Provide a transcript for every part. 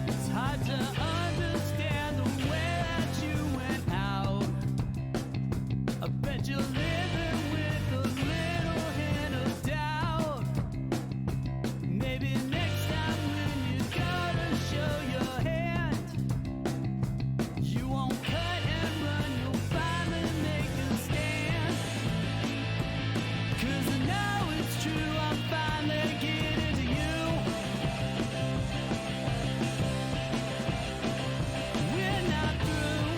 It's hard to understand the way that you went out. I bet you're living with a little hint of doubt. Maybe next time when you gotta show your hand, you won't cut and run, you'll finally make a stand. 'Cause I know it's true, I'm finally getting to you. We're not through.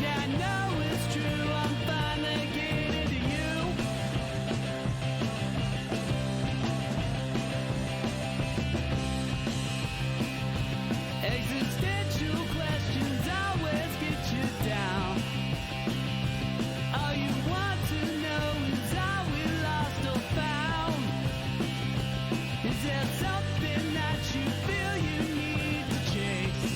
Yeah, I know it's true, I'm finally getting to you. Existential questions always get you down. All you want to know is are we lost or found? Is there something that you feel you need to chase?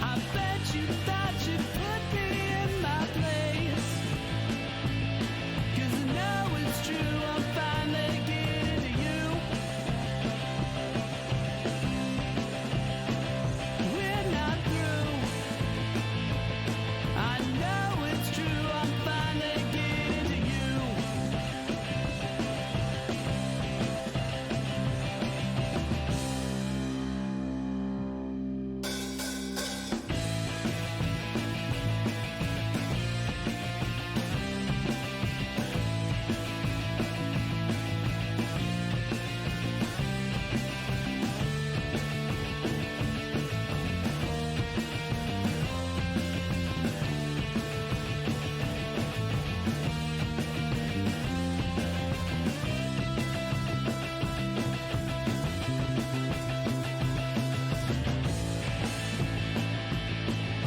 I bet you thought you'd put me in my place. 'Cause I know it's true, I'm finally getting to you. We're not through. I know it's true, I'm finally getting to you.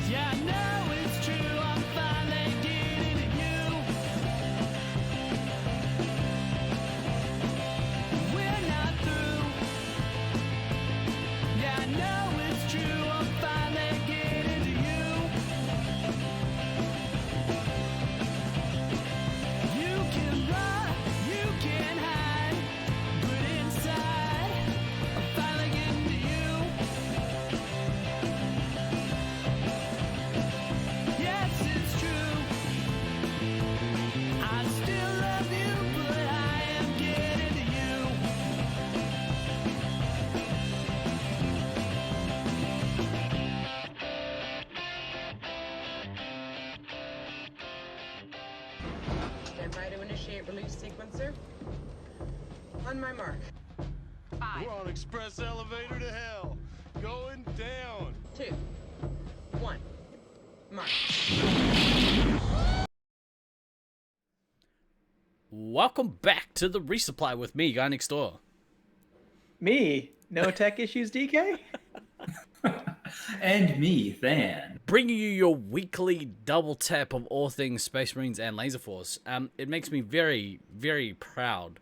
Yeah, I know it's true, I'm finally getting to you. We're not through. Yeah, I know it's true, I'm finally getting to you. You can run, you can hide, but inside, I'm finally getting to you. Yes, it's true. I still love you, but I am getting to you. Stand by to initiate release sequencer. On my mark. We're on express elevator to hell. Going down. 2, 1. Mark. Welcome back to the Resupply with me, Guy Next Door. Me? No tech issues, DK? And me, Than. Bringing you your weekly double tap of all things Space Marines and Laserforce. It makes me very, very proud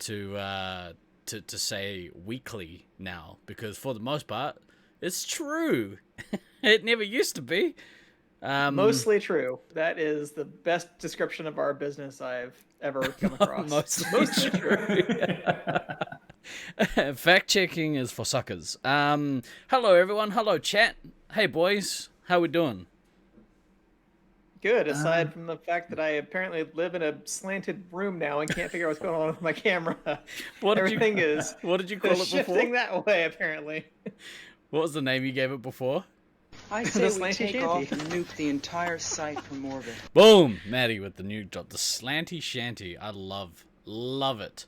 to say weekly now, because for the most part, it's true. It never used to be. Mostly true. That is the best description of our business I've ever come across. Mostly true. Fact checking is for suckers. Hello everyone. Hello chat. Hey boys. How we doing? Good, aside from the fact that I apparently live in a slanted room now and can't figure out what's going on with my camera. What did Everything is What did you call it before? shifting that way, apparently. What was the name you gave it before? I The say we slanty take shanty. off and nuke the entire site from orbit. Boom, Maddie with the new drop, the slanty shanty. I love it.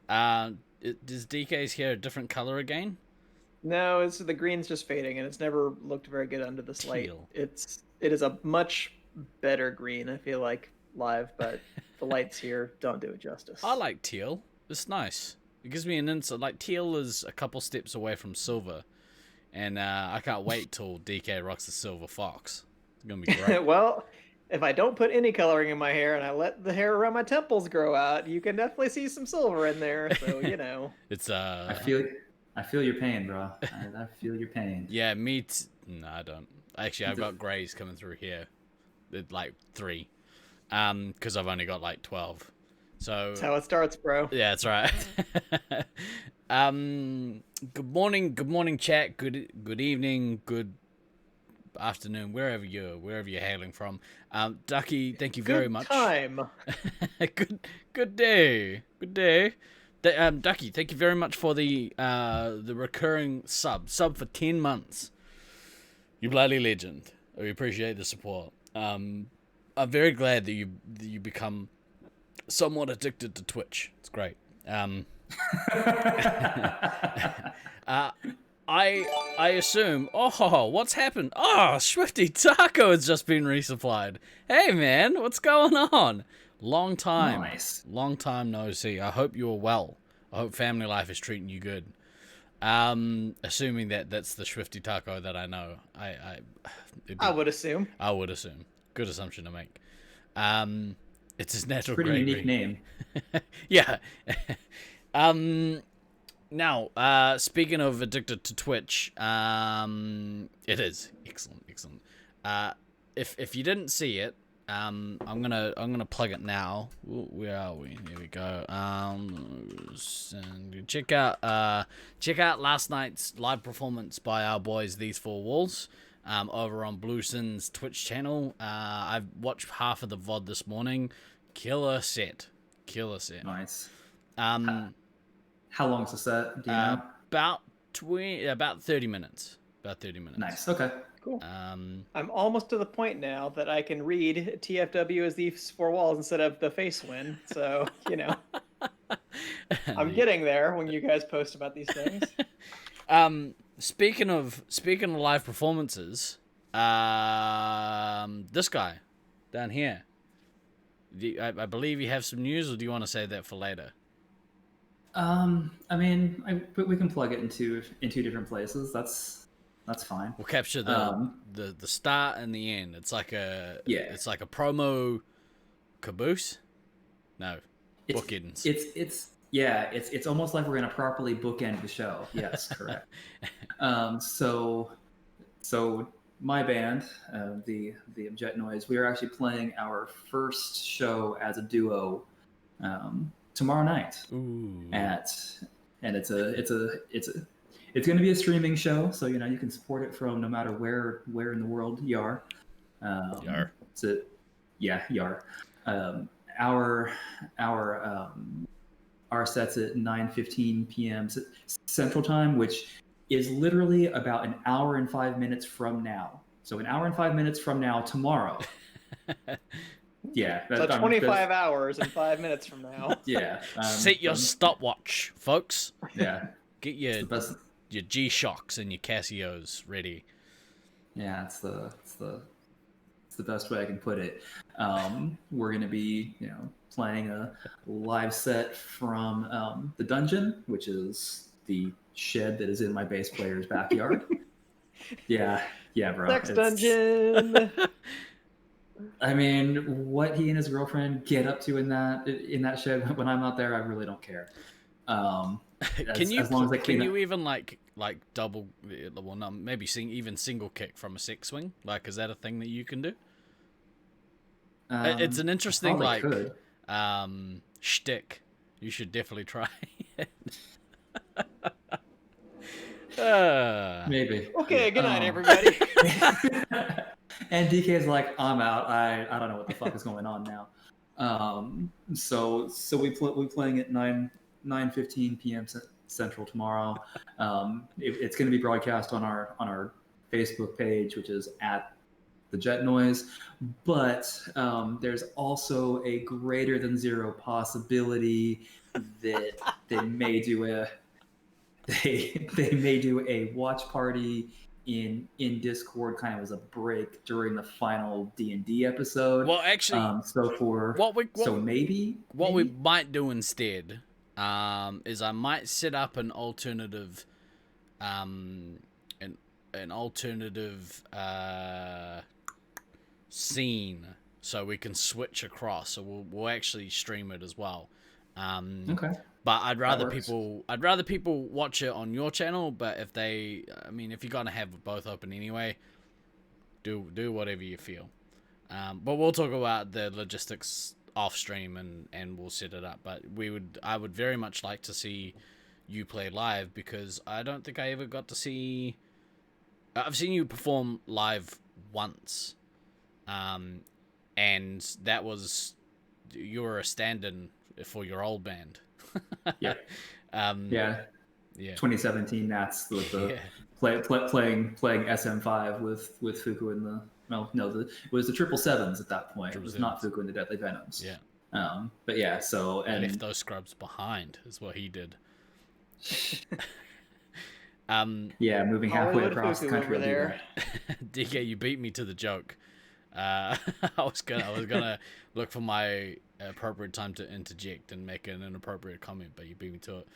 Does DK's hair a different color again? No, it's the green's just fading, and it's never looked very good under this light. Teal. It is a much better green, I feel like, live, but the lights here don't do it justice. I like teal. It's nice. It gives me an insight. Like, teal is a couple steps away from silver, and I can't wait till DK rocks the silver fox. It's gonna be great. Well, if I don't put any coloring in my hair and I let the hair around my temples grow out, you can definitely see some silver in there. So It's I feel your pain, bro. I feel your pain. yeah, no, I don't. Actually, I've got grays coming through here. Like 3, because I've only got like 12. So That's how it starts, bro. yeah, that's right. Good morning, chat. Good evening, good afternoon, wherever you're hailing from. Ducky, thank you very Good much. time. Good day. Ducky, thank you very much for the recurring sub for 10 months. You bloody legend. We appreciate the support. I'm very glad that you become somewhat addicted to Twitch. It's great. I assume. Oh, what's happened? Oh, Swifty Taco has just been resupplied. Hey man, what's going on? Long time no see. I hope you're well. I hope family life is treating you good. Assuming that's the Swifty Taco that I know. I would assume. I would assume. Good assumption to make. It's his natural Pretty Gregory. unique name. Yeah. Now, speaking of addicted to Twitch, it is excellent. If you didn't see it, I'm gonna plug it now. Ooh, where are we? Here we go. Check out last night's live performance by our boys These Four Walls. Over on Bluesin's Twitch channel. I've watched half of the VOD this morning. Killer set. Nice. How long's the set? Do you know? About 30 minutes. Nice. Okay. Cool. I'm almost to the point now that I can read TFW as These Four Walls instead of the face win. So, I'm getting there when you guys post about these things. Speaking of live performances, this guy down here. I believe you have some news, or do you want to say that for later? I mean, we can plug it in two different places. That's fine. We'll capture the start and the end. It's like a promo caboose. No, bookends. It's almost like we're gonna properly bookend the show. Yes, correct. So my band, the Jet Noise, we are actually playing our first show as a duo tomorrow night. Ooh. And it's going to be a streaming show, so you can support it from no matter where in the world you are. Yar. Yar. Our set's at 9:15 p.m. Central Time, which is literally about an hour and 5 minutes from now. So an hour and 5 minutes from now, tomorrow. Yeah. So 25 hours and 5 minutes from now. Yeah. Set your stopwatch, folks. Yeah. Get your G-Shocks and your Casios ready. Yeah, it's the best way I can put it. We're going to be, playing a live set from the dungeon, which is the shed that is in my bass player's backyard. yeah, bro. Sex dungeon. I mean, what he and his girlfriend get up to in that shed when I'm not there, I really don't care. Can you even like double? Well, no, maybe even single kick from a six swing. Like, is that a thing that you can do? It's an interesting shtick. You should definitely try it. Maybe. Okay, good night, everybody. And DK's like, I'm out. I don't know what the fuck is going on now. So we're playing at 9:15 p.m. Central tomorrow. It's going to be broadcast on our Facebook page, which is at the Jet Noise. But there's also a greater than zero possibility that they may do a watch party in Discord, kind of as a break during the final D&D episode. Well, actually, what we might do instead is I might set up an alternative scene so we can switch across. So we'll actually stream it as well. Okay. But I'd rather people watch it on your channel. But if you're gonna have both open anyway, do whatever you feel. But we'll talk about the logistics off stream and we'll set it up. But I would very much like to see you play live, because I don't think I ever got to see. I've seen you perform live once, and that was, you were a stand-in for your old band. Yeah. Yeah. 2017 Nats with the playing SM5 with Fuku in the it was the 777s at that point. It was not Fuku in the Deadly Venoms. Yeah. But yeah, so He and left those scrubs behind is what he did. yeah, moving halfway Hollywood across the Fuku country over there. DK, you beat me to the joke. I was gonna look for my appropriate time to interject and make an inappropriate comment, but you beat me to it.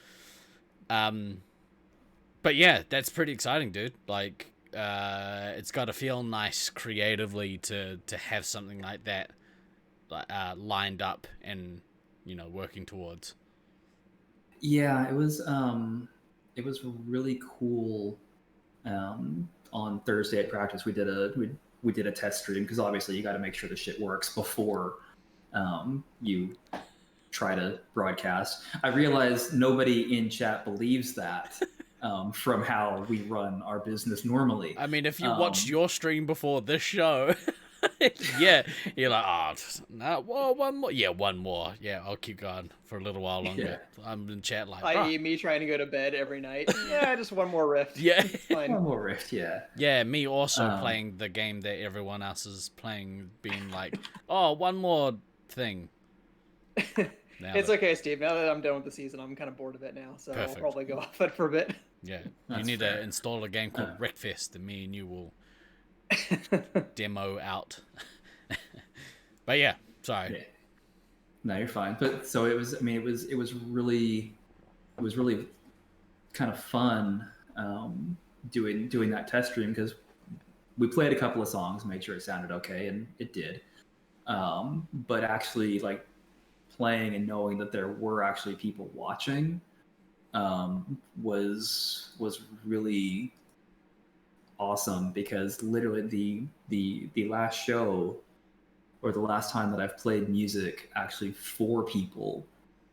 But yeah, that's pretty exciting, dude. Like, it's got to feel nice creatively to have something like that lined up and, you know, working towards. Yeah, it was really cool. On Thursday at practice, we did a test stream, because obviously you got to make sure the shit works before you try to broadcast. I realize nobody in chat believes that from how we run our business normally. I mean, if you watched your stream before this show, yeah, you're like, oh, no, well, one more. Yeah, one more. Yeah, I'll keep going for a little while longer. Yeah. I'm in chat like, i.e. me trying to go to bed every night. Yeah, just one more rift. Yeah. It's fine. One more rift, yeah. Yeah, me also playing the game that everyone else is playing, being like, oh, one more thing. It's okay, Steve. Now that I'm done with the season, I'm kind of bored of it now, so Perfect. I'll probably go off it for a bit. Yeah, That's you need fair. to install a game called Wreckfest, and me and you will demo out. But yeah, sorry. Yeah. No, you're fine. But so it was. I mean, it was really kind of fun doing that test stream, because we played a couple of songs, made sure it sounded okay, and it did. But actually, like, playing and knowing that there were actually people watching was really awesome, because literally the last show, or the last time that I've played music actually for people,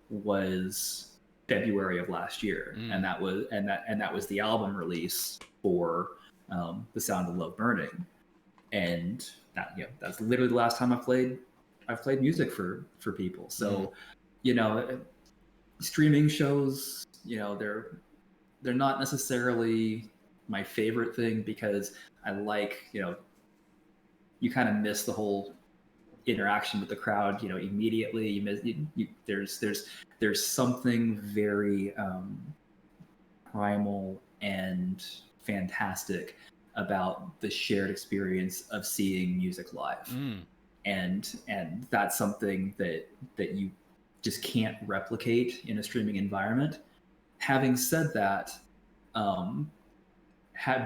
was February of last year, and that was the album release for The Sound of Love Burning, and that's literally the last time I've played music for people. So, you know, streaming shows, you know, they're not necessarily my favorite thing, because I like, you know, you kind of miss the whole interaction with the crowd, you know, immediately. You miss there's something very primal and fantastic about the shared experience of seeing music live. And that's something that you just can't replicate in a streaming environment. Having said that,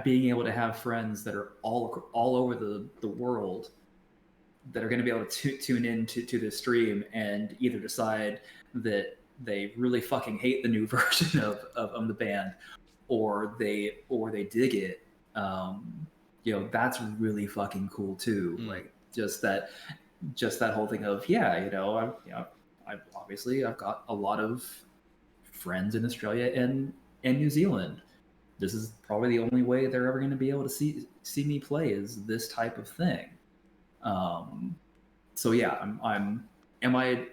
being able to have friends that are all over the world that are going to be able to tune in to the stream and either decide that they really fucking hate the new version of the band, or they dig it, you know, that's really fucking cool too. Like, just that whole thing of, yeah, you know, I've obviously got a lot of friends in Australia and New Zealand. This is probably the only way they're ever going to be able to see me play, is this type of thing. So yeah, am I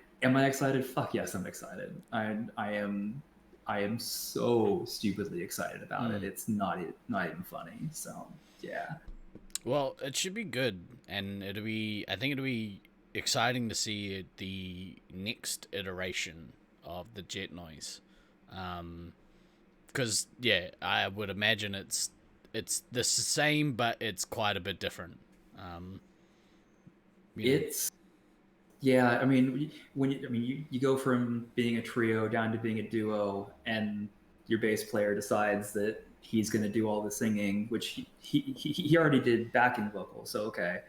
excited? Fuck yes, I'm excited. I am so stupidly excited about it. It's not even funny. So yeah. Well, it should be good, and I think it'll be exciting to see the next iteration of the Jet Noise. Because yeah, I would imagine it's the same, but it's quite a bit different. It's, yeah, I mean, you go from being a trio down to being a duo, and your bass player decides that he's going to do all the singing, which he already did backing vocals, so okay.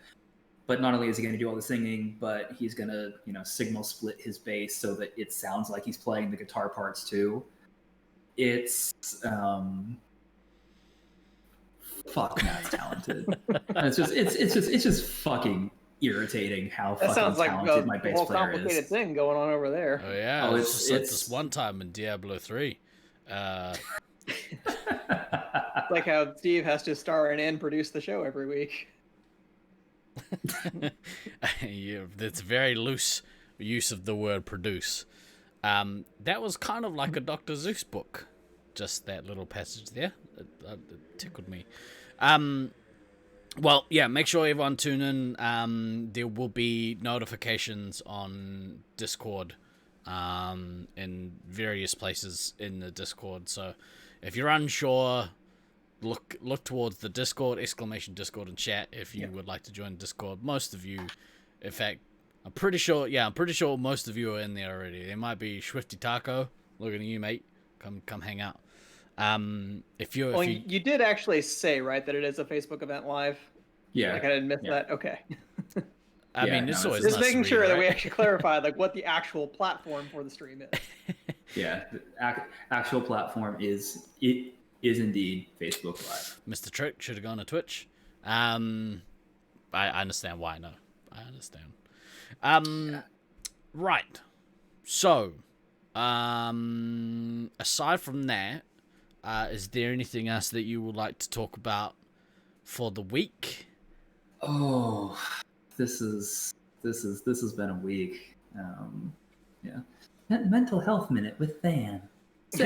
But not only is he going to do all the singing, but he's going to, you know, signal split his bass so that it sounds like he's playing the guitar parts too. It's fuck, Matt's talented. It's just fucking irritating how That fucking sounds like talented a my bass whole player complicated is. thing going on over there. Oh yeah, Oh, it's it's- just like it's- this one time in Diablo 3. Like how Steve has to star in and produce the show every week. That's very loose use of the word produce. That was kind of like a Dr. Zeus book. Just that little passage there. It tickled me. Well, yeah, make sure everyone tune in. There will be notifications on Discord in various places in the Discord. So if you're unsure, look towards the Discord, !Discord in chat if you would like to join Discord. Most of you, in fact, I'm pretty sure most of you are in there already. There might be Swifty Taco. Looking at you, mate. Come hang out. If you You did actually say, right, that it is a Facebook event live? Yeah. Like I didn't miss that? Okay. I Yeah, mean, it's no, always it's- Just nice to making read, sure that we right? actually clarified like what the actual platform for the stream is. Yeah, the actual platform is indeed Facebook Live. Mr. Trick should have gone to Twitch. I understand why. No, I understand. Right. So, aside from that, is there anything else that you would like to talk about for the week? Oh, this has been a week. Yeah, mental health minute with Than.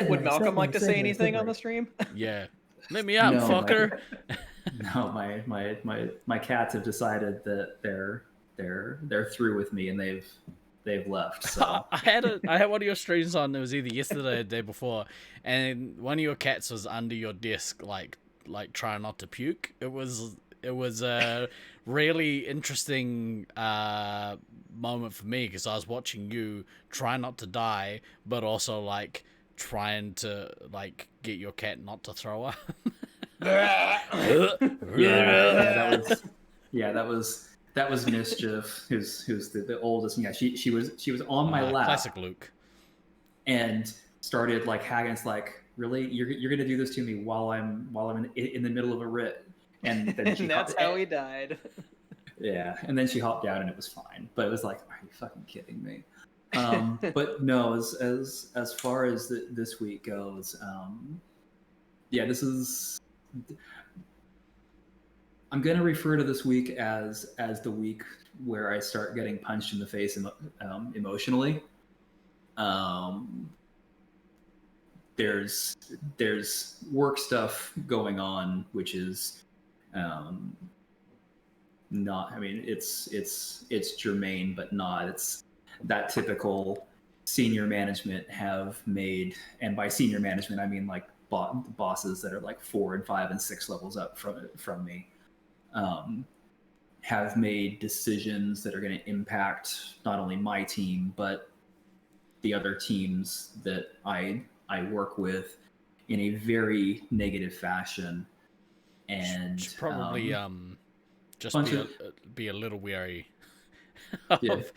Would Malcolm like to say anything on the stream? Yeah, let me out, No, fucker. No, my cats have decided that they're through with me and they've left. So I had one of your streams on. It was either yesterday or the day before, and one of your cats was under your desk, like trying not to puke. It was a really interesting moment for me because I was watching you try not to die, but also like trying to like get your cat not to throw up. that was Mischief, who's the oldest. Yeah, she was on my lap. Classic Luke. And started like haggling. It's like, really, you're gonna do this to me while I'm in the middle of a writ. And then she And that's how he died. Yeah, and then she hopped down and it was fine. But it was like, are you fucking kidding me? But no, as far as this week goes, yeah, this is. I'm gonna refer to this week as the week where I start getting punched in the face emotionally. There's work stuff going on, which is not. I mean, it's germane, but not. It's that typical senior management have made, and by senior management I mean like bosses that are like 4 and 5 and 6 levels up from me, have made decisions that are going to impact not only my team but the other teams that I work with in a very negative fashion. And Should probably just be a little wary of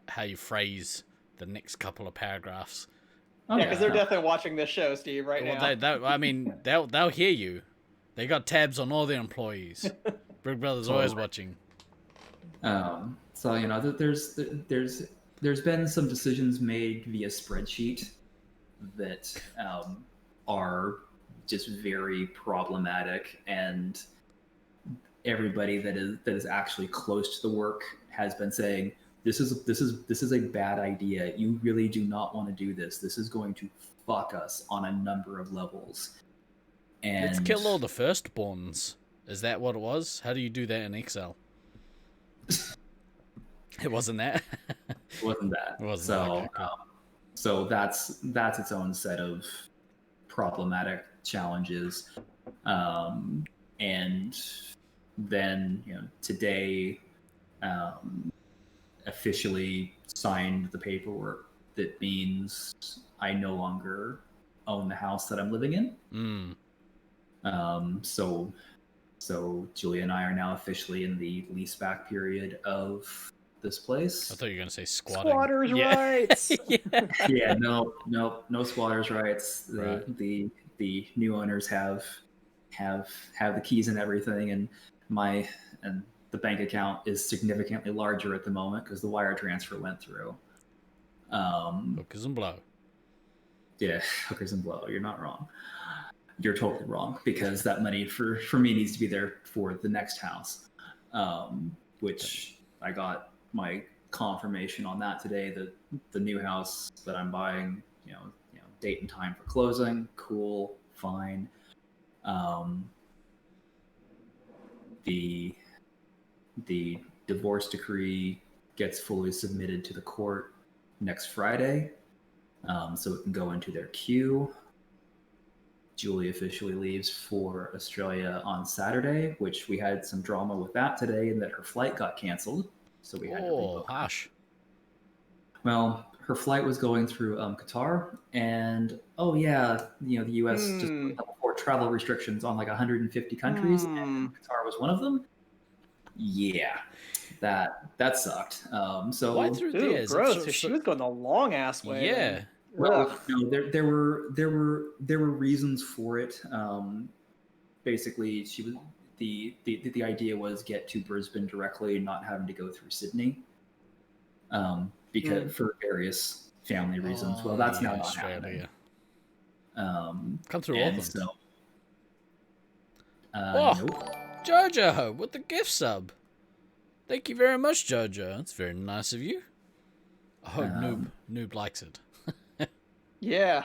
how you phrase the next couple of paragraphs. Yeah, because they're definitely watching this show, Steve, right now. I mean, they'll hear you. They got tabs on all their employees. Big Brother's always watching. So you know, there's been some decisions made via spreadsheet that are just very problematic, and everybody that is actually close to the work has been saying this is a bad idea. You really do not want to do this. This is going to fuck us on a number of levels. And let's kill all the firstborns. Is that what it was? How do you do that in Excel? It wasn't that. It wasn't that. It wasn't so, that. Okay, cool. So that's its own set of problematic challenges. And then, you know, today officially signed the paperwork that means I no longer own the house that I'm living in. So Julia and I are now officially in the leaseback period of this place. I thought you were gonna say squatting. Squatters' rights. Yeah, no squatters' rights. Right. The new owners have the keys and everything, and the the bank account is significantly larger at the moment because the wire transfer went through. Hookers and blow. Yeah, hookers and blow. You're not wrong. You're totally wrong, because that money for me needs to be there for the next house, which I got my confirmation on that today. That the new house that I'm buying, date and time for closing. Cool, fine. The divorce decree gets fully submitted to the court next Friday, so it can go into their queue. Julie officially leaves for Australia on Saturday, which we had some drama with that today, in that her flight got canceled, so we had to rebook. Hush. Well, her flight was going through Qatar, and the U.S. just put up for travel restrictions on like 150 countries, and Qatar was one of them. Yeah, that sucked. So Why through there? Gross. So she was going the long ass way. Yeah. Then. Well, there were reasons for it. Basically, she was the idea was get to Brisbane directly, not having to go through Sydney, because for various family reasons. Well, that's now not happening. Come through Auckland. So, nope. Jojo with the gift sub. Thank you very much, Jojo. That's very nice of you. I hope Noob likes it. Yeah.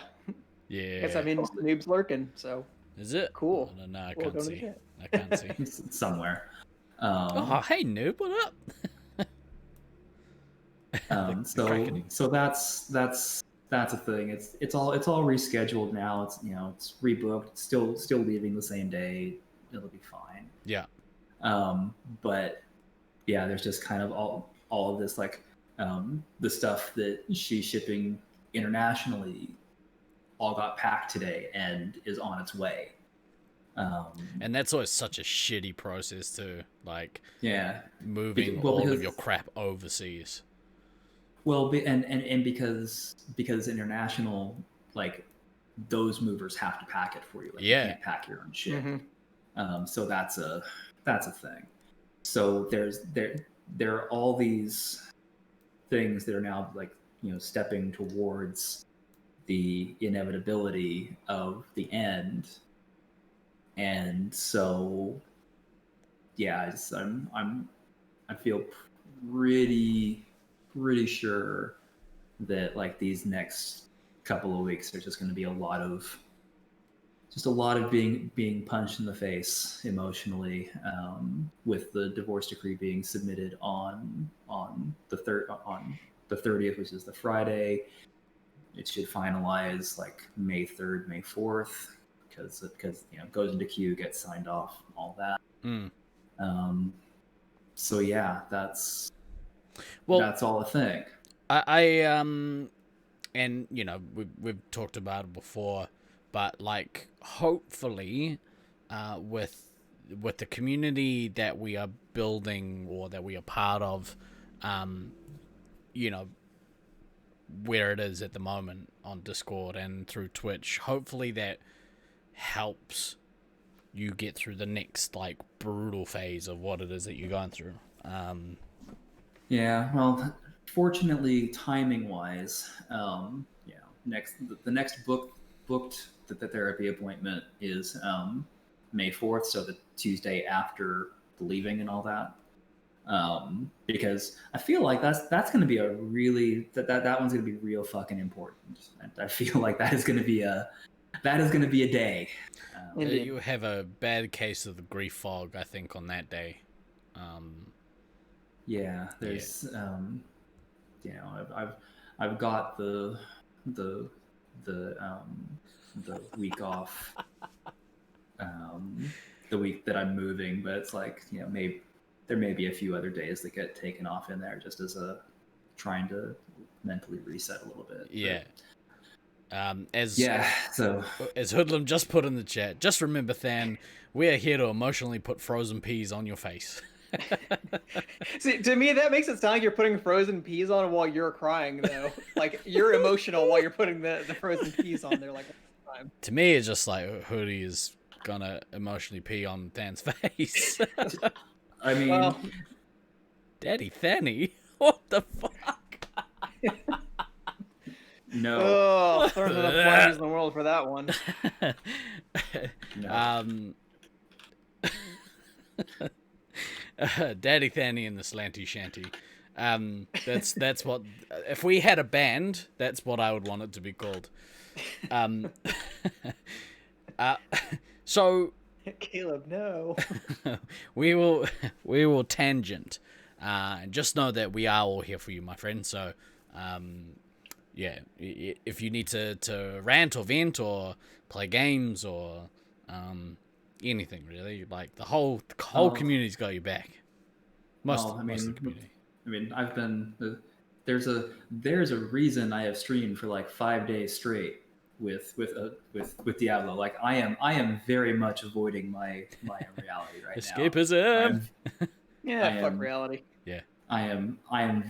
Yeah. Guess Noob's lurking, so. Is it? Cool. No, I can't see. I can't see. It's somewhere. Hey Noob, what up? So that's a thing. It's all rescheduled now. It's rebooked. It's still leaving the same day. It'll be fine. Yeah. But yeah, there's just kind of all of this, like, the stuff that she's shipping internationally all got packed today and is on its way. And that's always such a shitty process too, like, moving because all of your crap overseas. Well, and because international, like, those movers have to pack it for you. Like, you can't pack your own shit. Mm-hmm. So that's a thing. So there are all these things that are now, like, stepping towards the inevitability of the end. And so, yeah, I feel pretty sure that, like, these next couple of weeks, there's just going to be a lot of being punched in the face emotionally, with the divorce decree being submitted on the 30th, which is the Friday. It should finalize like May 3rd, May 4th, because it goes into queue, gets signed off, all that. So yeah, that's all a thing. And we've talked about it before, but, like, hopefully, with the community that we are building or that we are part of, where it is at the moment on Discord and through Twitch, hopefully that helps you get through the next, like, brutal phase of what it is that you're going through. Yeah, well, fortunately, timing wise, the next booked the therapy appointment is May 4th, so the Tuesday after the leaving and all that. Because I feel like that's going to be a really that one's going to be real fucking important. I feel like that is going to be a day. You have a bad case of the grief fog, I think, on that day. Yeah, there's I've got the week off, the week that I'm moving, but it's like, maybe there may be a few other days that get taken off in there just as a trying to mentally reset a little bit. Yeah. So as Hoodlum just put in the chat, just remember, Than, we are here to emotionally put frozen peas on your face. See, to me, that makes it sound like you're putting frozen peas on while you're crying, though. Like, you're emotional while you're putting the frozen peas on there, like, all the time. To me, it's just like Hoodie is gonna emotionally pee on Than's face. I mean, Well, Daddy Fanny? What the fuck? no. oh, there's enough languages in the world for that one. No. Daddy Fanny and the Slanty Shanty. That's what, if we had a band, that's what I would want it to be called. So Caleb, no. we will tangent, and just know that we are all here for you, my friend. So yeah, if you need to rant or vent or play games or anything really, like the whole community's got your back. Most of the community. I mean, I've been there's a reason I have streamed for like 5 days straight with Diablo. Like I am very much avoiding my reality right Escapism. now. Yeah, fuck reality. Yeah. I am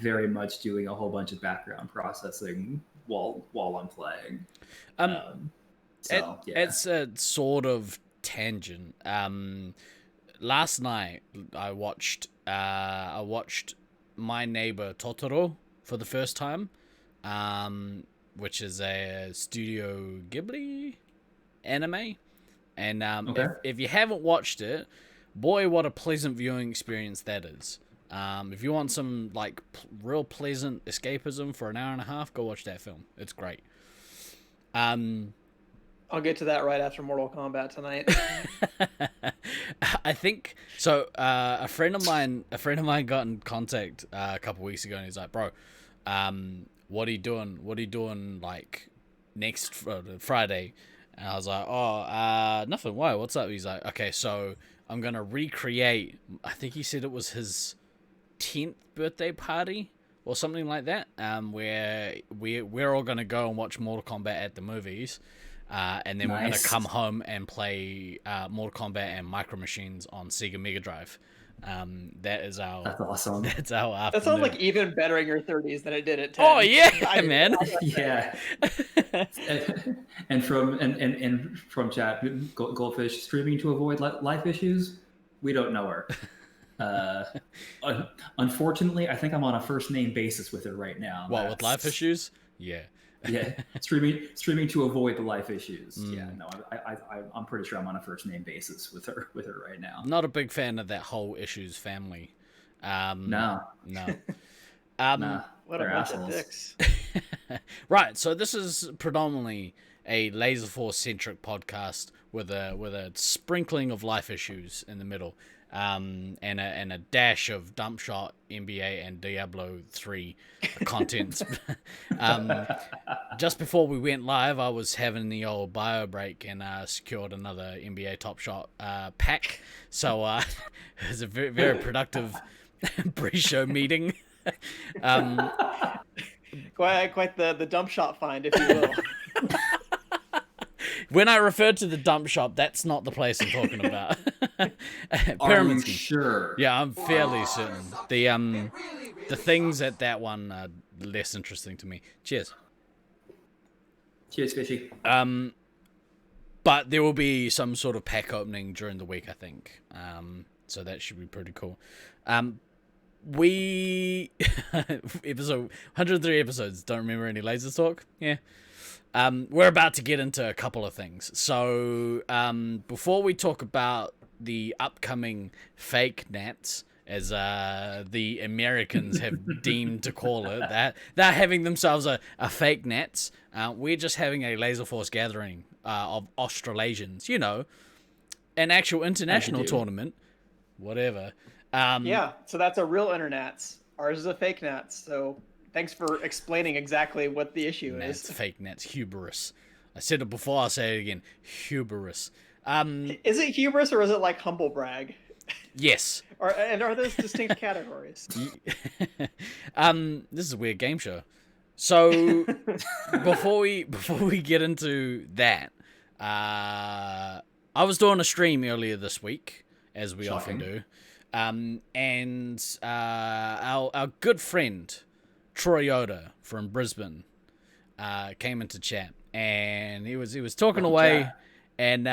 very much doing a whole bunch of background processing while I'm playing. It's a sort of tangent. Last night I watched My Neighbor Totoro for the first time, which is a Studio Ghibli anime, and if you haven't watched it, boy, what a pleasant viewing experience that is. If you want some like real pleasant escapism for an hour and a half, go watch that film. It's great. I'll get to that right after Mortal Kombat tonight. I think so. A friend of mine got in contact a couple weeks ago, and he's like, "Bro, what are you doing? What are you doing like next Friday?" And I was like, "Oh, nothing. Why? What's up?" He's like, "Okay, so I'm gonna recreate." I think he said it was his 10th birthday party or something like that. Where we're all gonna go and watch Mortal Kombat at the movies. And then we're going to come home and play Mortal Kombat and Micro Machines on Sega Mega Drive. That's awesome. That's our afternoon. That sounds like even better in your 30s than it did at 10. Oh yeah, man. Yeah. and from chat, Goldfish streaming to avoid life issues. We don't know her. Unfortunately, I think I'm on a first name basis with her right now. What, with life issues? Yeah. Yeah, streaming to avoid the life issues. Yeah, no, I'm pretty sure I'm on a first name basis with her right now. Not a big fan of that whole issues family. No. What a bunch of dicks. Right, so this is predominantly a Laserforce centric podcast with a sprinkling of life issues in the middle. And a dash of dump shot, NBA, and Diablo 3 contents. Just before we went live, I was having the old bio break and secured another NBA Top Shot pack. So it was a very, very productive pre-show meeting. Quite the dump shot find, if you will. When I refer to the dump shop, that's not the place I'm talking about. Are you sure? Yeah, I'm fairly certain. The things at that one are less interesting to me. Cheers. Cheers, Fishy. But there will be some sort of pack opening during the week, I think. So that should be pretty cool. We episode 103 episodes. Don't remember any laser talk. Yeah. We're about to get into a couple of things. So before we talk about the upcoming fake Nats, as the Americans have deemed to call it, that they're having themselves a fake Nats. We're just having a Laserforce gathering of Australasians. You know, an actual international tournament. Whatever. Yeah, so that's a real internats. Ours is a fake Nats, so... Thanks for explaining exactly what the issue is. Fake Nats, hubris. I said it before, I'll say it again. Hubris. Is it hubris or is it like humble brag? Yes. And are those distinct categories? This is a weird game show. So before we get into that, I was doing a stream earlier this week, as we often do. And our good friend Troy Yoda from Brisbane came into chat, and he was talking away, and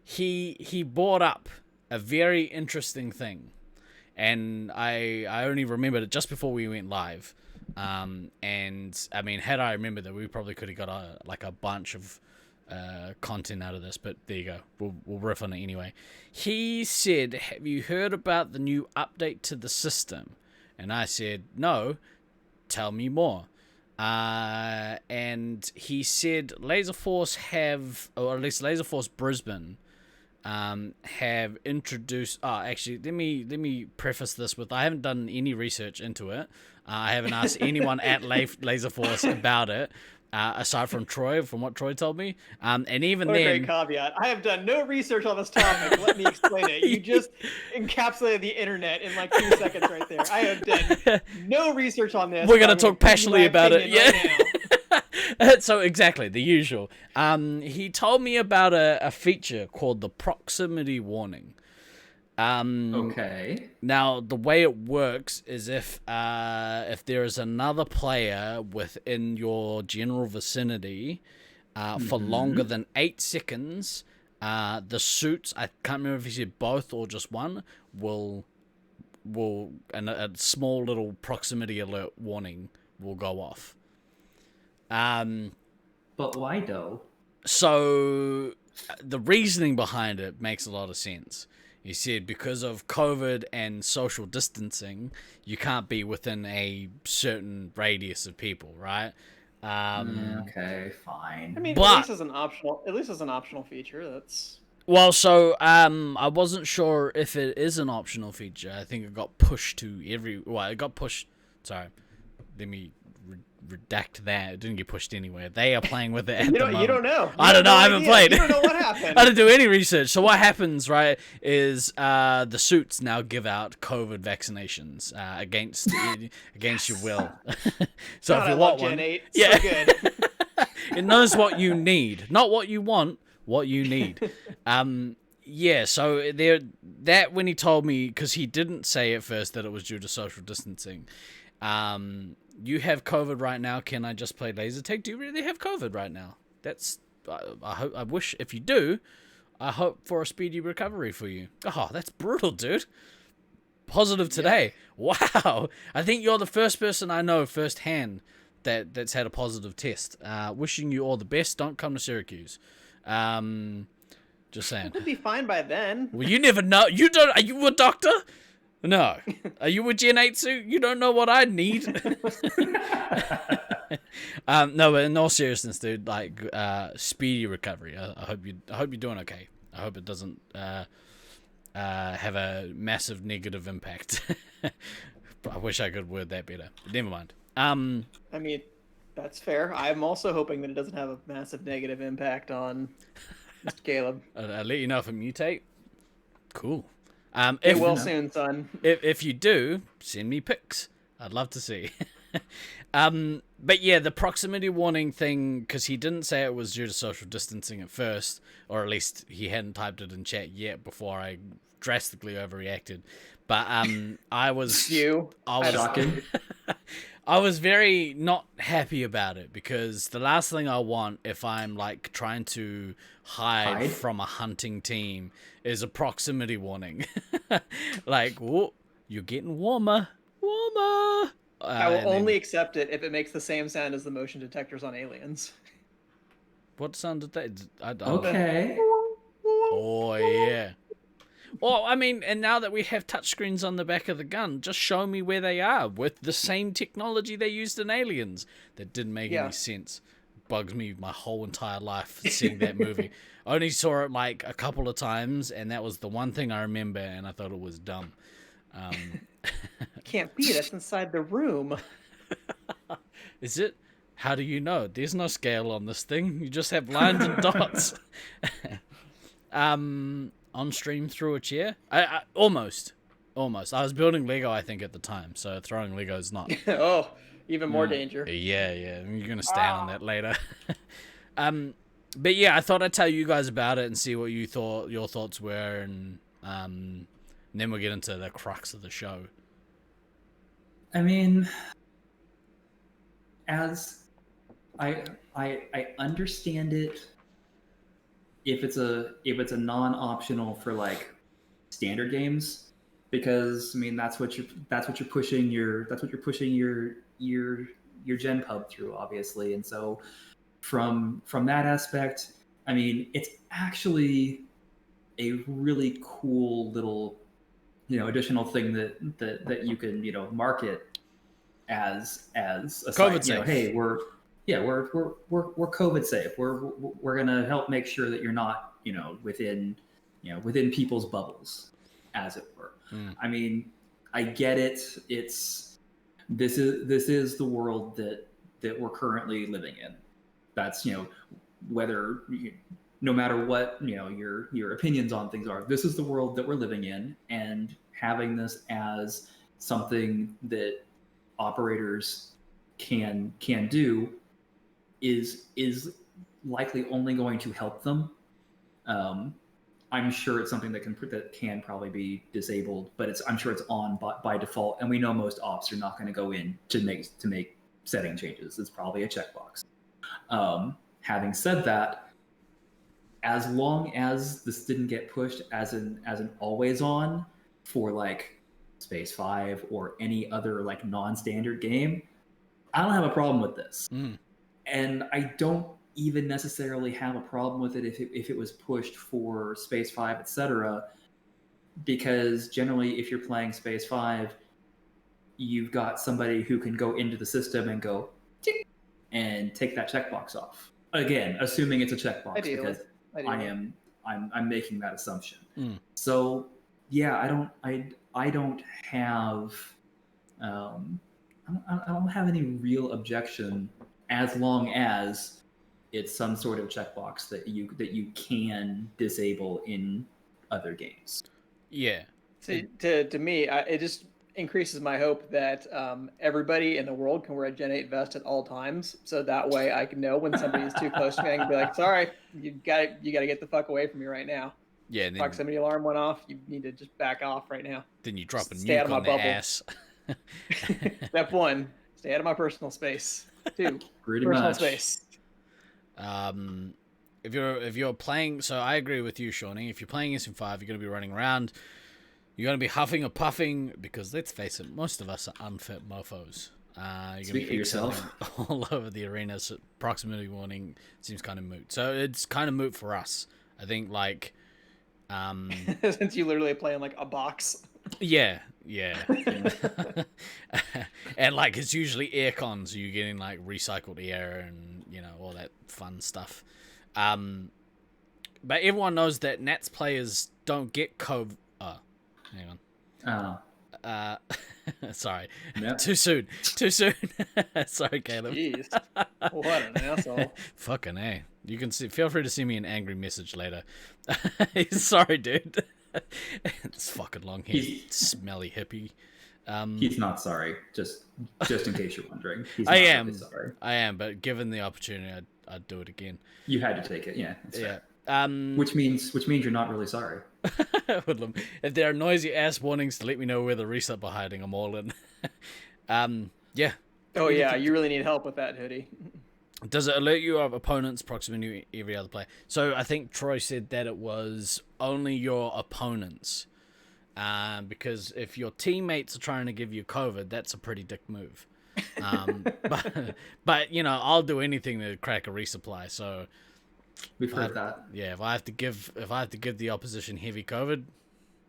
he brought up a very interesting thing, and I only remembered it just before we went live. And I mean, had I remembered that, we probably could have got a bunch of content out of this, but there you go. We'll riff on it anyway. He said, "Have you heard about the new update to the system?" And I said, "No, tell me more." And he said Laserforce have, or at least Laserforce Brisbane, have introduced. Oh, actually, let me preface this with, I haven't done any research into it. I haven't asked anyone at Laserforce about it, aside from Troy, from what Troy told me. And even What a then, great caveat. I have done no research on this topic. Let me explain it. You just encapsulated the internet in like 2 seconds right there. I have done no research on this. we're but gonna I'm talk give you passionately my about it. opinion Yeah. right now. So exactly the usual. He told me about a feature called the proximity warning. Okay. Now the way it works is if there is another player within your general vicinity for longer than 8 seconds, the suits, I can't remember if he said both or just one, will and a small little proximity alert warning will go off. But why though? So the reasoning behind it makes a lot of sense. He said because of COVID and social distancing, you can't be within a certain radius of people, right? Okay, fine. I mean, But- at least as an optional feature. That's Well, so I wasn't sure if it is an optional feature. I think it got pushed to it got pushed. Sorry, let me redact that. It didn't get pushed anywhere. They are playing with it at the moment. you don't know. I don't know. I haven't played. You don't know what happened. I didn't do any research. So what happens, right, is the suits now give out COVID vaccinations against your will. So God, if you I want love one, Gen 8. yeah, So good. it knows what you need, not what you want, what you need. Yeah, so that when he told me, because he didn't say at first that it was due to social distancing. You have COVID right now. Can I just play laser tag? Do you really have COVID right now? That's I wish, if you do, I hope for a speedy recovery for you. Oh, that's brutal, dude. Positive today. Yeah. Wow. I think you're the first person I know firsthand that's had a positive test. Wishing you all the best. Don't come to Syracuse. Just saying. We'll be fine by then. Well, you never know. You don't. Are you a doctor? No. Are you a Gen 8 suit? You don't know what I need. No, but in all seriousness, dude, like, speedy recovery. I hope you're doing okay. I hope it doesn't have a massive negative impact. I wish I could word that better. But never mind. I mean, that's fair. I'm also hoping that it doesn't have a massive negative impact on Mr. Caleb. I'll let you know if I mutate. Cool. It will soon, son. If you do, send me pics. I'd love to see. But yeah, the proximity warning thing, because he didn't say it was due to social distancing at first, or at least he hadn't typed it in chat yet before I drastically overreacted. But I was Shocking. I was very not happy about it, because the last thing I want if I'm like trying to hide from a hunting team is a proximity warning. Like, whoa, you're getting warmer. I will only accept it if it makes the same sound as the motion detectors on Aliens. What sound did that? Okay. Oh yeah. Well, I mean, and now that we have touchscreens on the back of the gun, just show me where they are with the same technology they used in Aliens. That didn't make any sense. Bugs me my whole entire life seeing that movie. I only saw it like a couple of times, and that was the one thing I remember, and I thought it was dumb. Can't be. That's inside the room. Is it? How do you know? There's no scale on this thing. You just have lines and dots. On stream through a chair? I almost. I was building Lego, I think, at the time, so throwing Lego is not. Oh, even more danger. Yeah. You're gonna stand on that later. But yeah, I thought I'd tell you guys about it and see what you thought, your thoughts were, and then we'll get into the crux of the show. I mean, as I understand it, if it's a non-optional for like standard games, because I mean that's what you're pushing your Gen Pub through, obviously. And so from that aspect, I mean, it's actually a really cool little, additional thing that you can, market as a COVID site. safe. Hey, we're COVID safe. We're gonna help make sure that you're not, within people's bubbles, as it were. I mean, I get it. This is the world that we're currently living in. That's, whether no matter what your opinions on things are, this is the world that we're living in, and having this as something that operators can do is likely only going to help them. I'm sure it's something that can probably be disabled, but I'm sure it's on by default, and we know most ops are not going to go in to make setting changes. It's probably a checkbox. Having said that, as long as this didn't get pushed as an always on for like Space 5 or any other like non-standard game, I don't have a problem with this. And I don't even necessarily have a problem with it if it was pushed for Space 5, etc. Because generally, if you're playing Space 5, you've got somebody who can go into the system and go tick and take that checkbox off. Again, assuming it's a checkbox, because I'm making that assumption. So yeah, I don't have I don't have any real objection, as long as it's some sort of checkbox that you can disable in other games. Yeah. See, to me, it just increases my hope that everybody in the world can wear a Gen 8 vest at all times, so that way I can know when somebody is too close to me. I can be like, "Sorry, you got to get the fuck away from me right now." Yeah. And then, proximity alarm went off. You need to just back off right now. then you drop a Stay out nuke of my on their bubble. ass. Step 1: stay out of my personal space. 2: Pretty personal much. space. If you're playing, so I agree with you, Shawnee. If you're playing SM5, you're going to be running around. You're going to be huffing or puffing, because let's face it, most of us are unfit mofos. You're going to Speak for be yourself. all over the arena. So proximity warning seems kind of moot. So it's kind of moot for us. I think, like, Since you literally play in like a box. yeah. And like, it's usually air cons, so you're getting like recycled air and all that fun stuff. But everyone knows that Nats players don't get COVID. Oh, hang on. Oh. Sorry. Yep. Too soon. Sorry, Caleb. Jeez. What an asshole. Fucking A. You can feel free to send me an angry message later. Sorry, dude. It's fucking long-haired, smelly hippie. He's not sorry. Just in case you're wondering. He's I not am. really sorry. I am, but given the opportunity, I'd do it again. You had to take it. Yeah. That's Yeah. fair. Which means you're not really sorry. Hoodlum. If there are noisy ass warnings to let me know where the reset are hiding, I'm all in. Yeah. Oh yeah, you really need help with that, Hoodie. Does it alert you of opponents' proximity to every other player? So I think Troy said that it was only your opponents. Because if your teammates are trying to give you COVID, that's a pretty dick move. But I'll do anything to crack a resupply. So We've heard that. yeah, if I have to give the opposition heavy COVID,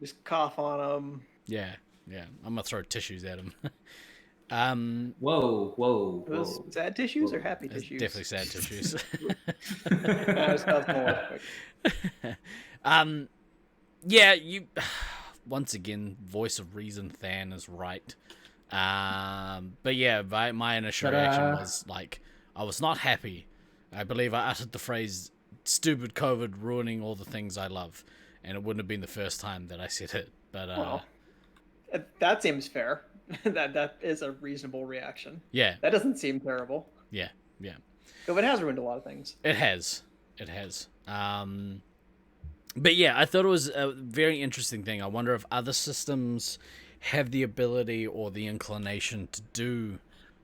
Just cough on them. yeah, I'm gonna throw tissues at them. Whoa. Those sad tissues or happy tissues? Definitely sad tissues. Just cough more quick. Yeah, you. Once again, voice of reason, Than is right. But yeah, my initial reaction was like, I was not happy. I believe I uttered the phrase "stupid COVID ruining all the things I love," and it wouldn't have been the first time that I said it. But Well, that seems fair. that is a reasonable reaction. yeah, That doesn't seem terrible. yeah. COVID has ruined a lot of things. It has. But yeah, I thought it was a very interesting thing. I wonder if other systems have the ability or the inclination to do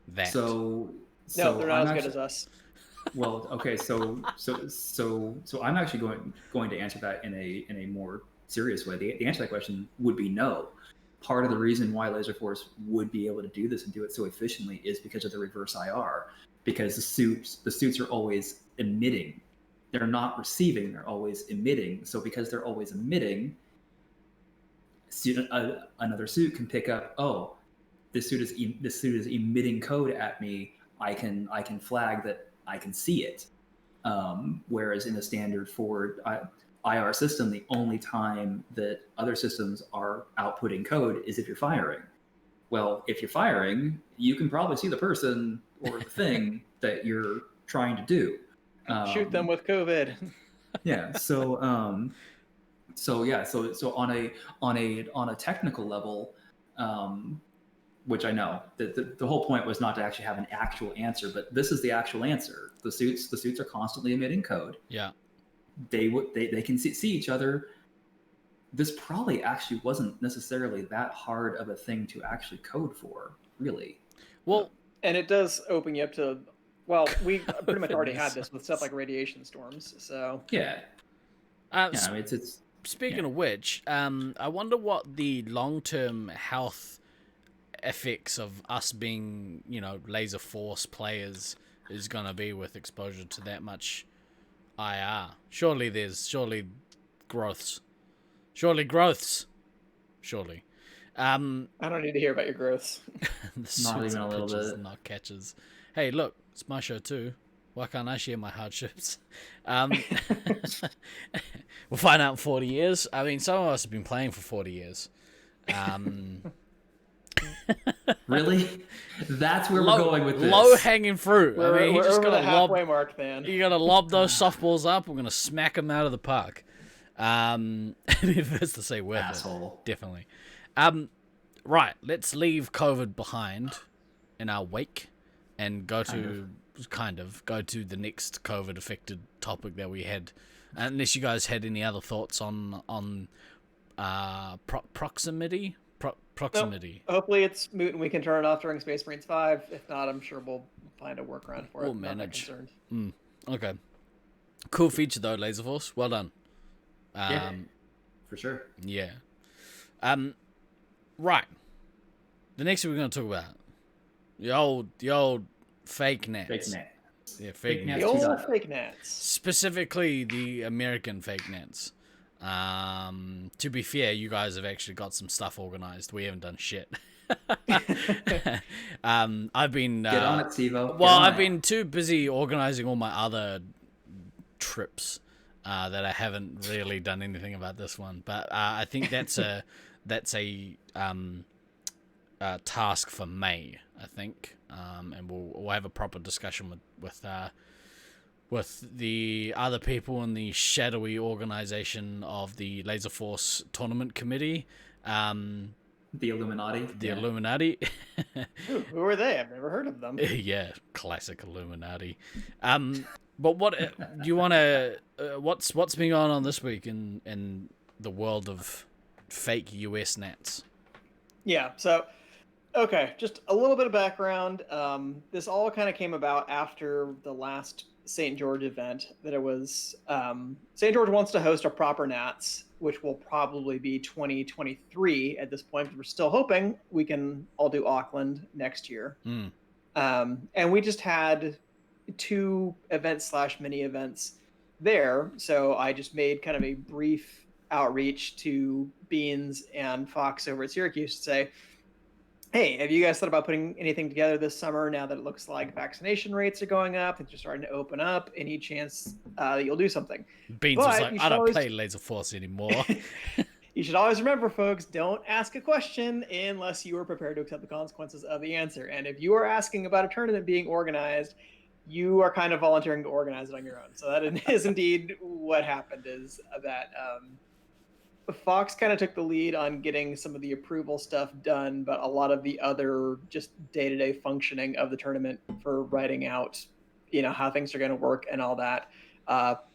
that. No, they're not as good as us. Well, okay, so I'm actually going to answer that in a more serious way, the answer to that question would be no. Part of the reason why Laserforce would be able to do this and do it so efficiently is because of the reverse IR, because the suits are always emitting. They're not receiving, they're always emitting. So because they're always emitting, another suit can pick up, oh, this suit is emitting code at me. I can flag that I can see it. Whereas in a standard forward IR system, the only time that other systems are outputting code is if you're firing. Well, if you're firing, you can probably see the person or the thing that you're trying to do. Shoot them with COVID. Yeah. So on a technical level, which I know that the whole point was not to actually have an actual answer, but this is the actual answer. The suits are constantly emitting code. Yeah. They can see each other. This probably actually wasn't necessarily that hard of a thing to actually code for, really. Well, and it does open you up to, well, we pretty much already had this with stuff like radiation storms. So yeah. I mean, it's speaking of which, I wonder what the long-term health effects of us being, Laserforce players is going to be with exposure to that much IR. Surely growths. Surely. I don't need to hear about your growths. Not even a little bit. Not catches. Hey, look, it's my show too. Why can't I share my hardships? We'll find out in 40 years. I mean, some of us have been playing for 40 years. Really? That's where we're going with this. Low hanging fruit. We're you just over gotta the halfway mark, man. You gotta lob those softballs up. We're gonna smack them out of the park. First to say with asshole. It, definitely. Right. Let's leave COVID behind in our wake and go to the next COVID affected topic that we had. Unless you guys had any other thoughts on proximity. Proximity. Nope. Hopefully it's moot and we can turn it off during Space Marines 5. If not, I'm sure we'll find a workaround for it. We'll manage. Okay. Cool feature though, Laserforce. Well done. Yeah, for sure. Yeah. Right. The next thing we're going to talk about the old fake nets. Fake net. Yeah, fake nets. The old fake nets. Specifically, the American fake nets. To be fair, you guys have actually got some stuff organized. We haven't done shit. I've been get on it, Sivo. Well, I've been too busy organizing all my other trips that I haven't really done anything about this one. But I think that's a task for May, I think, and we'll have a proper discussion with the other people in the shadowy organization of the Laserforce tournament committee. The Illuminati. Illuminati. Who are they? I've never heard of them. Yeah, classic Illuminati. But what do you want to? What's been going on this week in the world of fake US nets? Yeah. So, okay, just a little bit of background. This all kind of came about after the last St. George event. That it was St. George wants to host a proper Nats, which will probably be 2023 at this point. We're still hoping we can all do Auckland next year. And we just had 2 events / mini events there. So I just made kind of a brief outreach to Beans and Fox over at Syracuse to say, hey, have you guys thought about putting anything together this summer now that it looks like vaccination rates are going up, things are starting to open up, any chance that you'll do something? Beans was like, I don't play Laserforce anymore. You should always remember, folks, don't ask a question unless you are prepared to accept the consequences of the answer. And if you are asking about a tournament being organized, you are kind of volunteering to organize it on your own. So that is indeed what happened, is that Fox kind of took the lead on getting some of the approval stuff done, but a lot of the other just day-to-day functioning of the tournament for writing out, how things are going to work and all that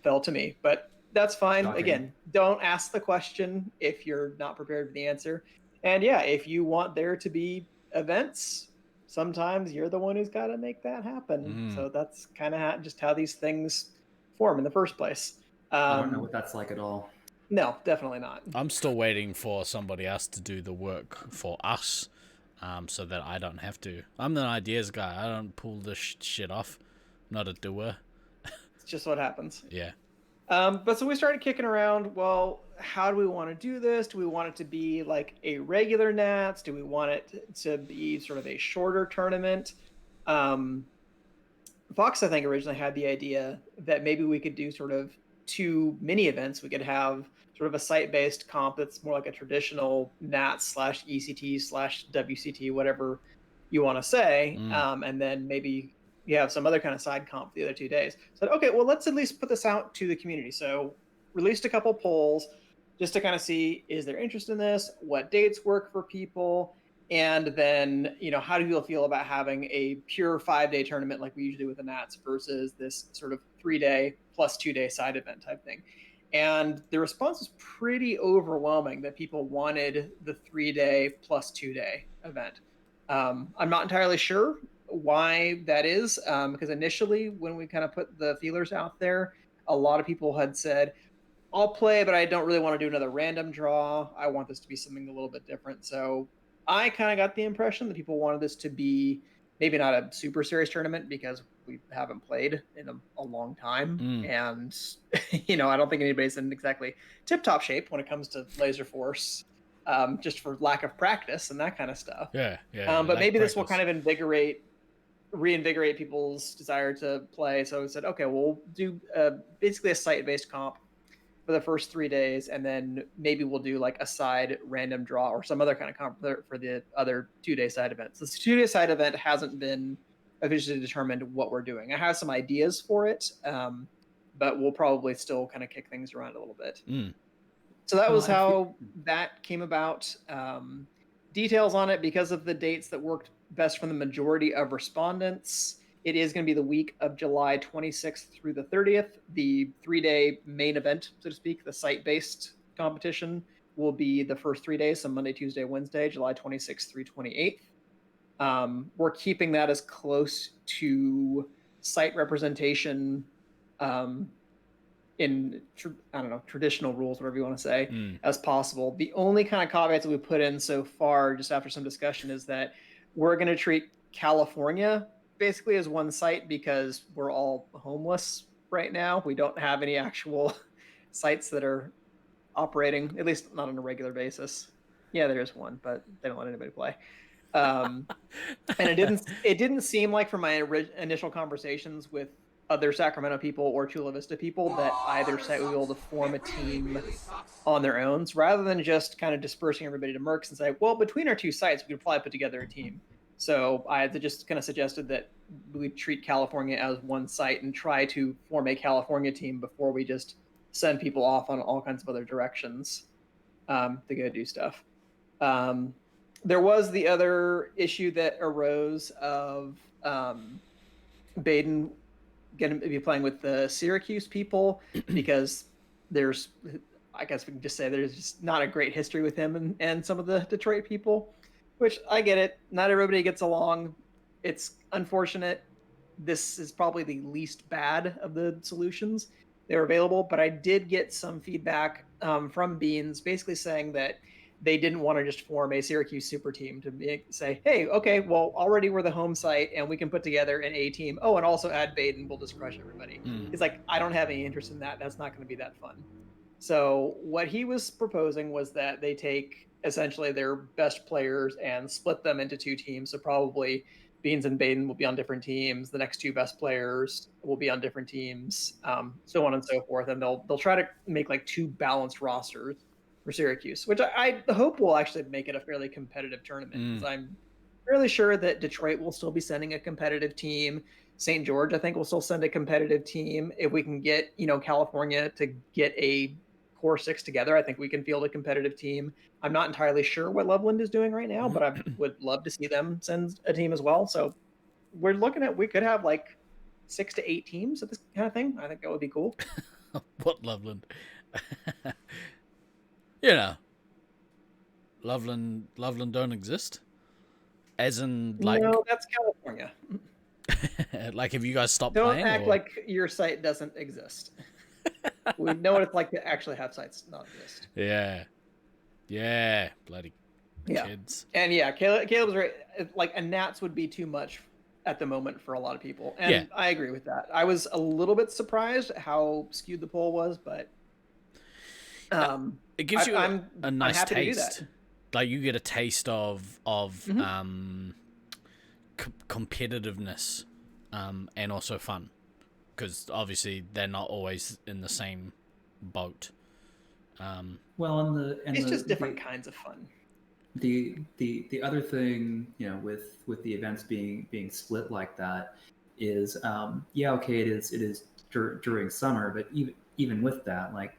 fell to me. But that's fine. Shocking. Again, don't ask the question if you're not prepared for the answer. And yeah, if you want there to be events, sometimes you're the one who's got to make that happen. So that's kind of just how these things form in the first place. I don't know what that's like at all. No, definitely not. I'm still waiting for somebody else to do the work for us, so that I don't have to. I'm the ideas guy. I don't pull this shit off. I'm not a doer. It's just what happens. Yeah. But so we started kicking around. Well, how do we want to do this? Do we want it to be like a regular Nats? Do we want it to be sort of a shorter tournament? Fox, I think, originally had the idea that maybe we could do sort of 2 mini events. We could have sort of a site-based comp that's more like a traditional NATS/ECT/WCT, whatever you want to say, and then maybe you have some other kind of side comp the other 2 days. So, okay, well, let's at least put this out to the community. So released a couple polls just to kind of see, is there interest in this? What dates work for people? And then, how do you feel about having a pure 5-day tournament like we usually do with the Nats versus this sort of 3-day plus 2-day side event type thing? And the response was pretty overwhelming that people wanted the 3-day plus 2-day event. I'm not entirely sure why that is, because initially when we kind of put the feelers out there, a lot of people had said, I'll play, but I don't really want to do another random draw. I want this to be something a little bit different. So I kind of got the impression that people wanted this to be maybe not a super serious tournament because we haven't played in a long time. And, I don't think anybody's in exactly tip-top shape when it comes to Laserforce, just for lack of practice and that kind of stuff. Yeah. But maybe this will kind of reinvigorate people's desire to play. So we said, okay, we'll do basically a site-based comp for the first 3 days, and then maybe we'll do like a side random draw or some other kind of comp for the other 2-day side events. This 2-day side event hasn't been officially determined what we're doing. I have some ideas for it, but we'll probably still kind of kick things around a little bit. So that was how that came about. Details on it, because of the dates that worked best for the majority of respondents, it is going to be the week of July 26th through the 30th. The 3-day main event, so to speak, the site-based competition, will be the first 3 days, so Monday, Tuesday, Wednesday, July 26th through 28th. We're keeping that as close to site representation in, traditional rules, whatever you want to say, as possible. The only kind of caveats that we put in so far, just after some discussion, is that we're going to treat California basically as one site because we're all homeless right now. We don't have any actual sites that are operating, at least not on a regular basis. Yeah, there is one, but they don't let anybody play. And it didn't seem like from my initial conversations with other Sacramento people or Chula Vista people that either site would be able to form a team on their own. So rather than just kind of dispersing everybody to Mercs and say, well, between our 2 sites, we could probably put together a team. So I had just kind of suggested that we treat California as one site and try to form a California team before we just send people off on all kinds of other directions to go do stuff. There was the other issue that arose of Baden going to be playing with the Syracuse people because I guess we can just say there's just not a great history with him and some of the Detroit people, which I get it. Not everybody gets along. It's unfortunate. This is probably the least bad of the solutions that are available, but I did get some feedback from Beans basically saying that they didn't want to just form a Syracuse super team to say, hey, okay, well, already we're the home site and we can put together an A team. Oh, and also add Baden, we'll just crush everybody. He's like, I don't have any interest in that. That's not going to be that fun. So what he was proposing was that they take essentially their best players and split them into 2 teams. So probably Beans and Baden will be on different teams. The next 2 best players will be on different teams, so on and so forth. And they'll try to make like 2 balanced rosters for Syracuse, which I hope will actually make it a fairly competitive tournament, because I'm fairly sure that Detroit will still be sending a competitive team. St. George, I think, will still send a competitive team. If we can get, California to get a core 6 together, I think we can field a competitive team. I'm not entirely sure what Loveland is doing right now, but I would love to see them send a team as well. So we're looking at, we could have like 6 to 8 teams of this kind of thing. I think that would be cool. What Loveland? Loveland don't exist. As in, like, no, that's California. like, have you guys stopped Don't playing? act like your site doesn't exist. We know what it's like to actually have sites not exist. Yeah, bloody Yeah. kids. And yeah, Caleb's right. Like a Nats would be too much at the moment for a lot of people, and Yeah. I agree with that. I was a little bit surprised at how skewed the poll was, but It gives you I'm nice happy to do taste. that. Like you get a taste of Mm-hmm. competitiveness, and also fun, because obviously they're not always in the same boat. Well, It's just different kinds of fun. The other thing, with the events being split like that is, okay, it is during summer, but even with that, like,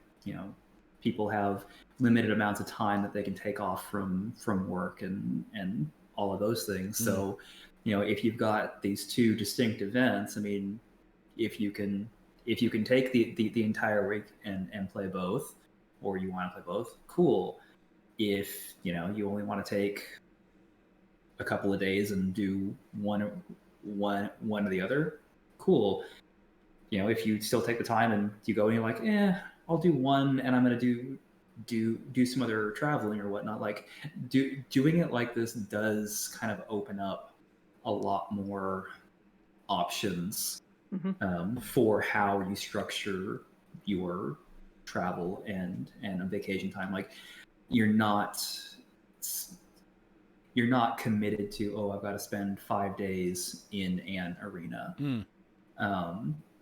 people have limited amounts of time that they can take off from work and all of those things. So, if you've got these two distinct events, I mean, if you can take the entire week and play both, or you want to play both, cool. If you only want to take a couple of days and do one or the other, cool. If you still take the time and you go and you're like, I'll do one, and I'm gonna do some other traveling or whatnot. Like, doing it like this does kind of open up a lot more options for how you structure your travel and vacation time. Like, you're not committed to, I've got to spend 5 days in an arena,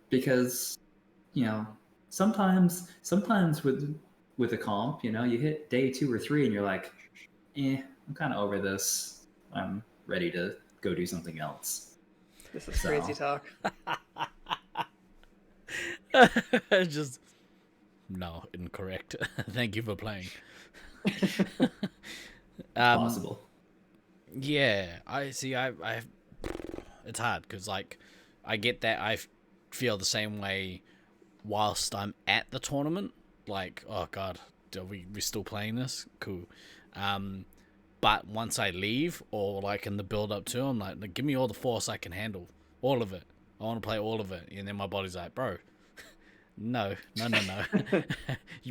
because sometimes with a comp, you hit day 2 or 3 and you're like, I'm kind of over this, I'm ready to go do something else. This is crazy talk. Just no, incorrect. Thank you for playing. Possible. Yeah, I see. I it's hard because, like, I get that. I feel the same way whilst I'm at the tournament. Like, oh god, are we still playing this? Cool. But once I leave, or like in the build up to, I'm like, give me all the force I can handle, all of it. I want to play all of it, and then my body's like, bro, no. You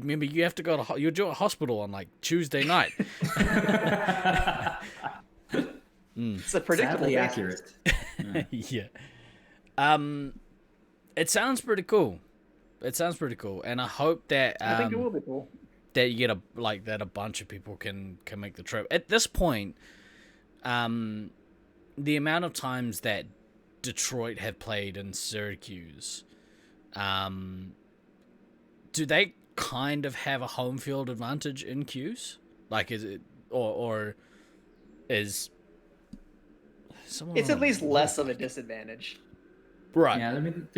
remember, you have to go to you're due at hospital on like Tuesday night. It's a predictable Sadly basis. accurate. Yeah. It sounds pretty cool. And I hope that I think it will be cool. that you get a bunch of people can make the trip. At this point, the amount of times that Detroit have played in Syracuse, do they kind of have a home field advantage in Q's? Like, is it or is someone? It's at least less of a disadvantage. Right. Yeah, I mean,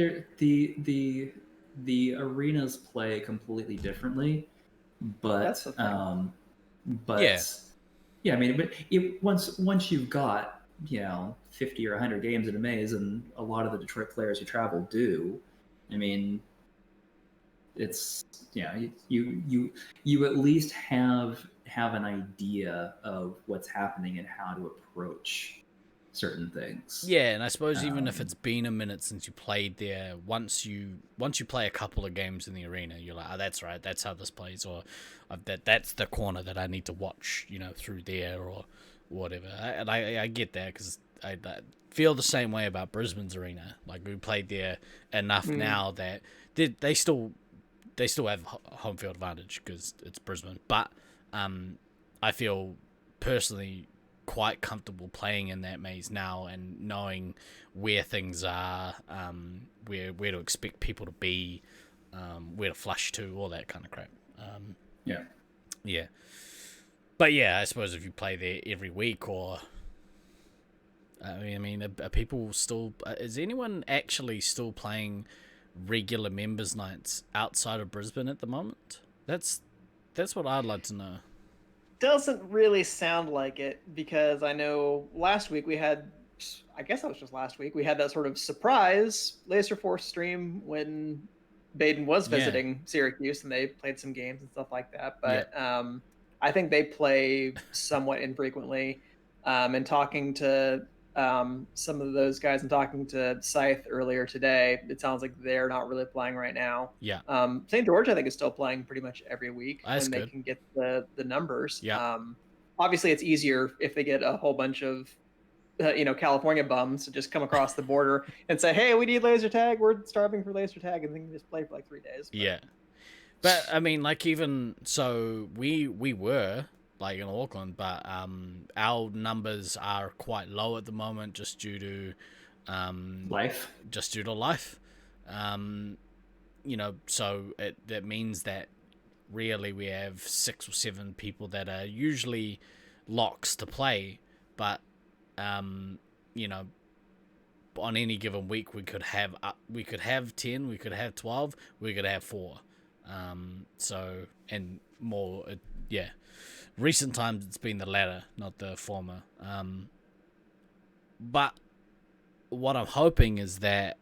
the arenas play completely differently, but That's the thing. Yeah, I mean, but once you've got 50 or 100 games in a maze, and a lot of the Detroit players who travel do, I mean, it's you at least have an idea of what's happening and how to approach certain things. Yeah, and I suppose even if it's been a minute since you played there, once you play a couple of games in the arena, you're like, oh, that's right, that's how this plays, or that's the corner that I need to watch, through there or whatever. And I get that, because I feel the same way about Brisbane's arena. Like, we played there enough now that they still have home field advantage because it's Brisbane, but I feel personally quite comfortable playing in that maze now and knowing where things are, where to expect people to be, where to flush to, all that kind of crap. Yeah. But yeah, I suppose if you play there every week, or I mean, are people still? Is anyone actually still playing regular members nights outside of Brisbane at the moment? That's what I'd like to know. Doesn't really sound like it, because I know last week we had, I guess that was just last week, we had that sort of surprise Laserforce stream when Baden was visiting Syracuse, and they played some games and stuff like that. But I think they play somewhat infrequently. And talking to some of those guys. I'm talking to Scythe earlier today. It sounds like they're not really playing right now. Yeah. St. George, I think, is still playing pretty much every week That's when they good. can get the numbers. Yeah. Obviously, it's easier if they get a whole bunch of California bums to just come across the border and say, "Hey, we need laser tag. We're starving for laser tag," and then just play for like 3 days. But... Yeah. But I mean, like, even so, we were like in Auckland, but our numbers are quite low at the moment just due to Life. Just due to life. So that means that really we have 6 or 7 people that are usually locks to play, but on any given week we could have 10, we could have 12, we could have 4. So, and more, yeah. Recent times it's been the latter, not the former. But what I'm hoping is that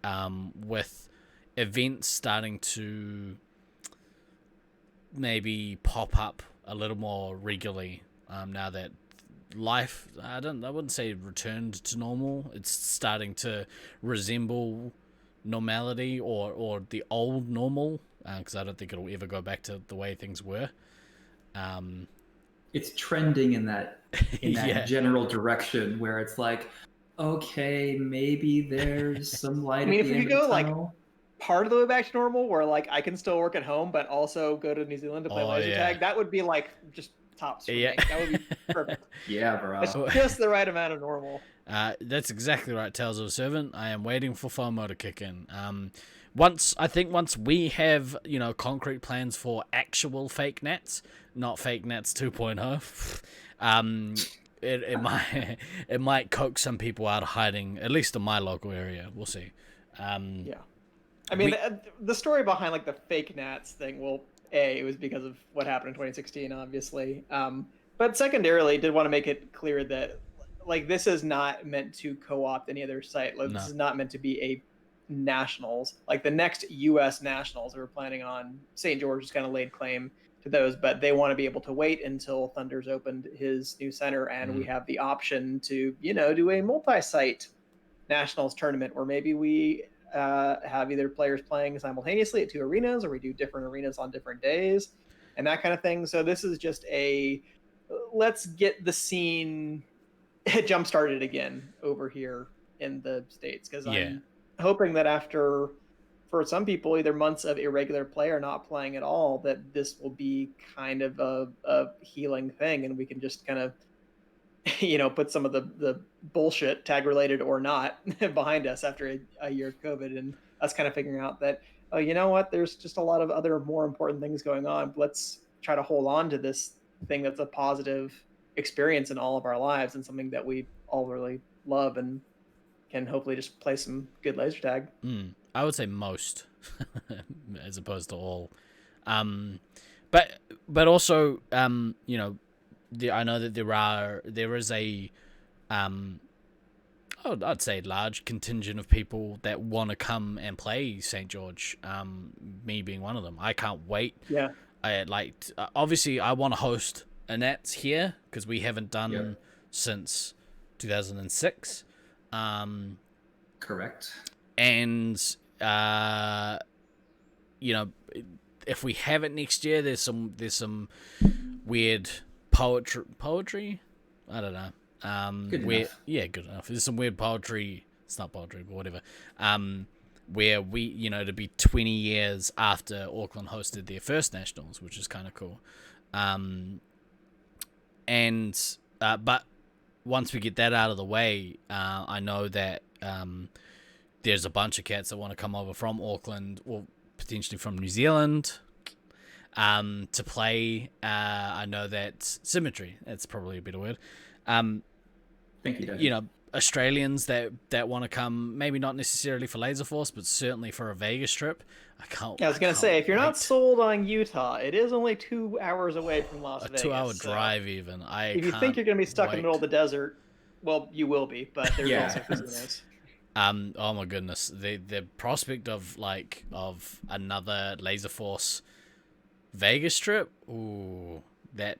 with events starting to maybe pop up a little more regularly, now that life, I wouldn't say returned to normal. It's starting to resemble normality or the old normal, because I don't think it'll ever go back to the way things were. It's trending in that Yeah. general direction where it's like, okay, maybe there's some light I mean, at if the we end could of go the like tunnel. part of the way back to normal, where like I can still work at home but also go to New Zealand to play Oh, laser yeah. tag, that would be like just tops for Yeah. me. That would be perfect. Yeah, bro. That's just the right amount of normal. That's exactly right, Tales of a Servant. I am waiting for FOMO to kick in. Once we have, concrete plans for actual fake nats, not fake nats 2.0, it might coax some people out of hiding, at least in my local area. We'll see. Yeah. I mean, the story behind like the fake Nats thing, well, it was because of what happened in 2016, obviously. But secondarily, did want to make it clear that like this is not meant to co-opt any other site. Like, No. This is not meant to be a nationals. Like the next U.S. nationals, we were planning on St. George just kind of laid claim to those, but they want to be able to wait until Thunder's opened his new center, and we have the option to do a multi-site nationals tournament where maybe we have either players playing simultaneously at 2 arenas, or we do different arenas on different days and that kind of thing. So this is just let's get the scene jump started again over here in the States, because I'm hoping that after, for some people, either months of irregular play or not playing at all, that this will be kind of a healing thing, and we can just kind of put some of the bullshit, tag related or not, behind us after a year of COVID, and us kind of figuring out that, oh, you know what, there's just a lot of other more important things going on. Let's try to hold on to this thing that's a positive experience in all of our lives and something that we all really love and can hopefully just play some good laser tag. I would say most, as opposed to all. But also, I know that there is a, I'd say large contingent of people that want to come and play St. George. Me being one of them. I can't wait. Yeah. Obviously I want to host a Nats here because we haven't done since 2006. Correct. And if we have it next year, there's some weird poetry. I don't know. Good enough. Yeah, good enough. There's some weird poetry. It's not poetry, but whatever. Where we, to be 20 years after Auckland hosted their first nationals, which is kind of cool. But once we get that out of the way, I know that there's a bunch of cats that want to come over from Auckland or potentially from New Zealand to play. I know that Symmetry, that's probably a better word. Thank you, Dad. Australians that want to come, maybe not necessarily for Laserforce, but certainly for a Vegas trip. I was going to say, if you're not sold on Utah, it is only 2 hours away from Las Vegas. A 2-hour drive even. If you think you're going to be stuck in the middle of the desert, well, you will be, but there's also casinos. Oh my goodness, the prospect of another Laserforce Vegas trip, ooh, that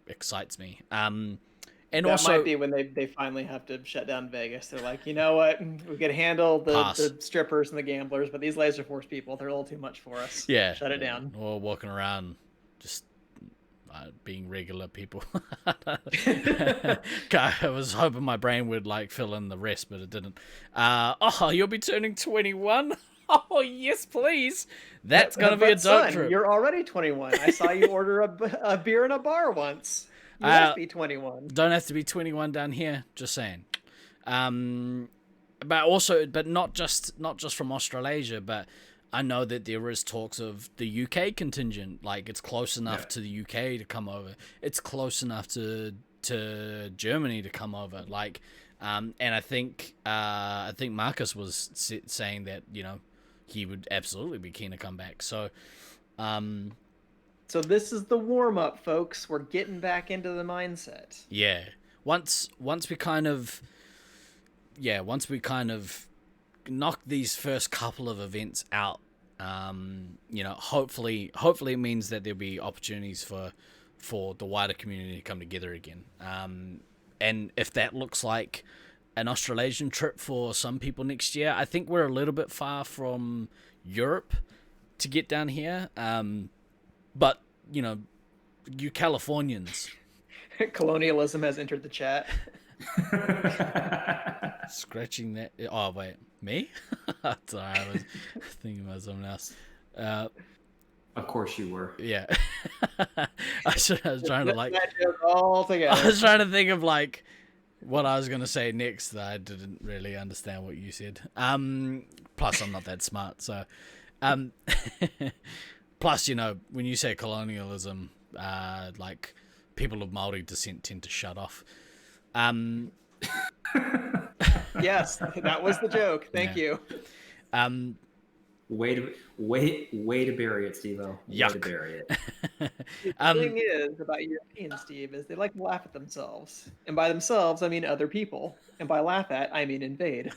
excites me. And And that also, might be when they finally have to shut down Vegas. They're like, you know what? We could handle Pass. the strippers and the gamblers, but these Laserforce people, they're a little too much for us. yeah, Shut it down. or walking around just being regular people. I was hoping my brain would like fill in the rest, but it didn't. Oh, you'll be turning 21. Oh yes, please. That's gonna be a But dope son, trip. You're already 21. I saw you order a beer in a bar once. You must be 21. Don't have to be 21 down here. Just saying. But not just from Australasia, but I know that there is talks of the UK contingent. Like it's close enough to the UK to come over. It's close enough to Germany to come over. Like, and I think Marcus was saying that he would absolutely be keen to come back. So, So this is the warm up, folks. We're getting back into the mindset. yeah. Once we kind of knock these first couple of events out, hopefully it means that there'll be opportunities for the wider community to come together again. And if that looks like an Australasian trip for some people next year, I think we're a little bit far from Europe to get down here. But you Californians. Colonialism has entered the chat. Scratching that. Oh wait, me? Sorry, I was thinking about someone else. Of course you were. Yeah. I was trying to like. That joke all together. I was trying to think of like what I was gonna say next. That I didn't really understand what you said. Plus I'm not that smart, so. Plus, when you say colonialism, like people of Maori descent tend to shut off. Yes, that was the joke. Thank you. Way to bury it, Steve-O. Way Yuck. to bury it. The thing is about Europeans, Steve, is they like to laugh at themselves. And by themselves, I mean other people. And by laugh at, I mean invade.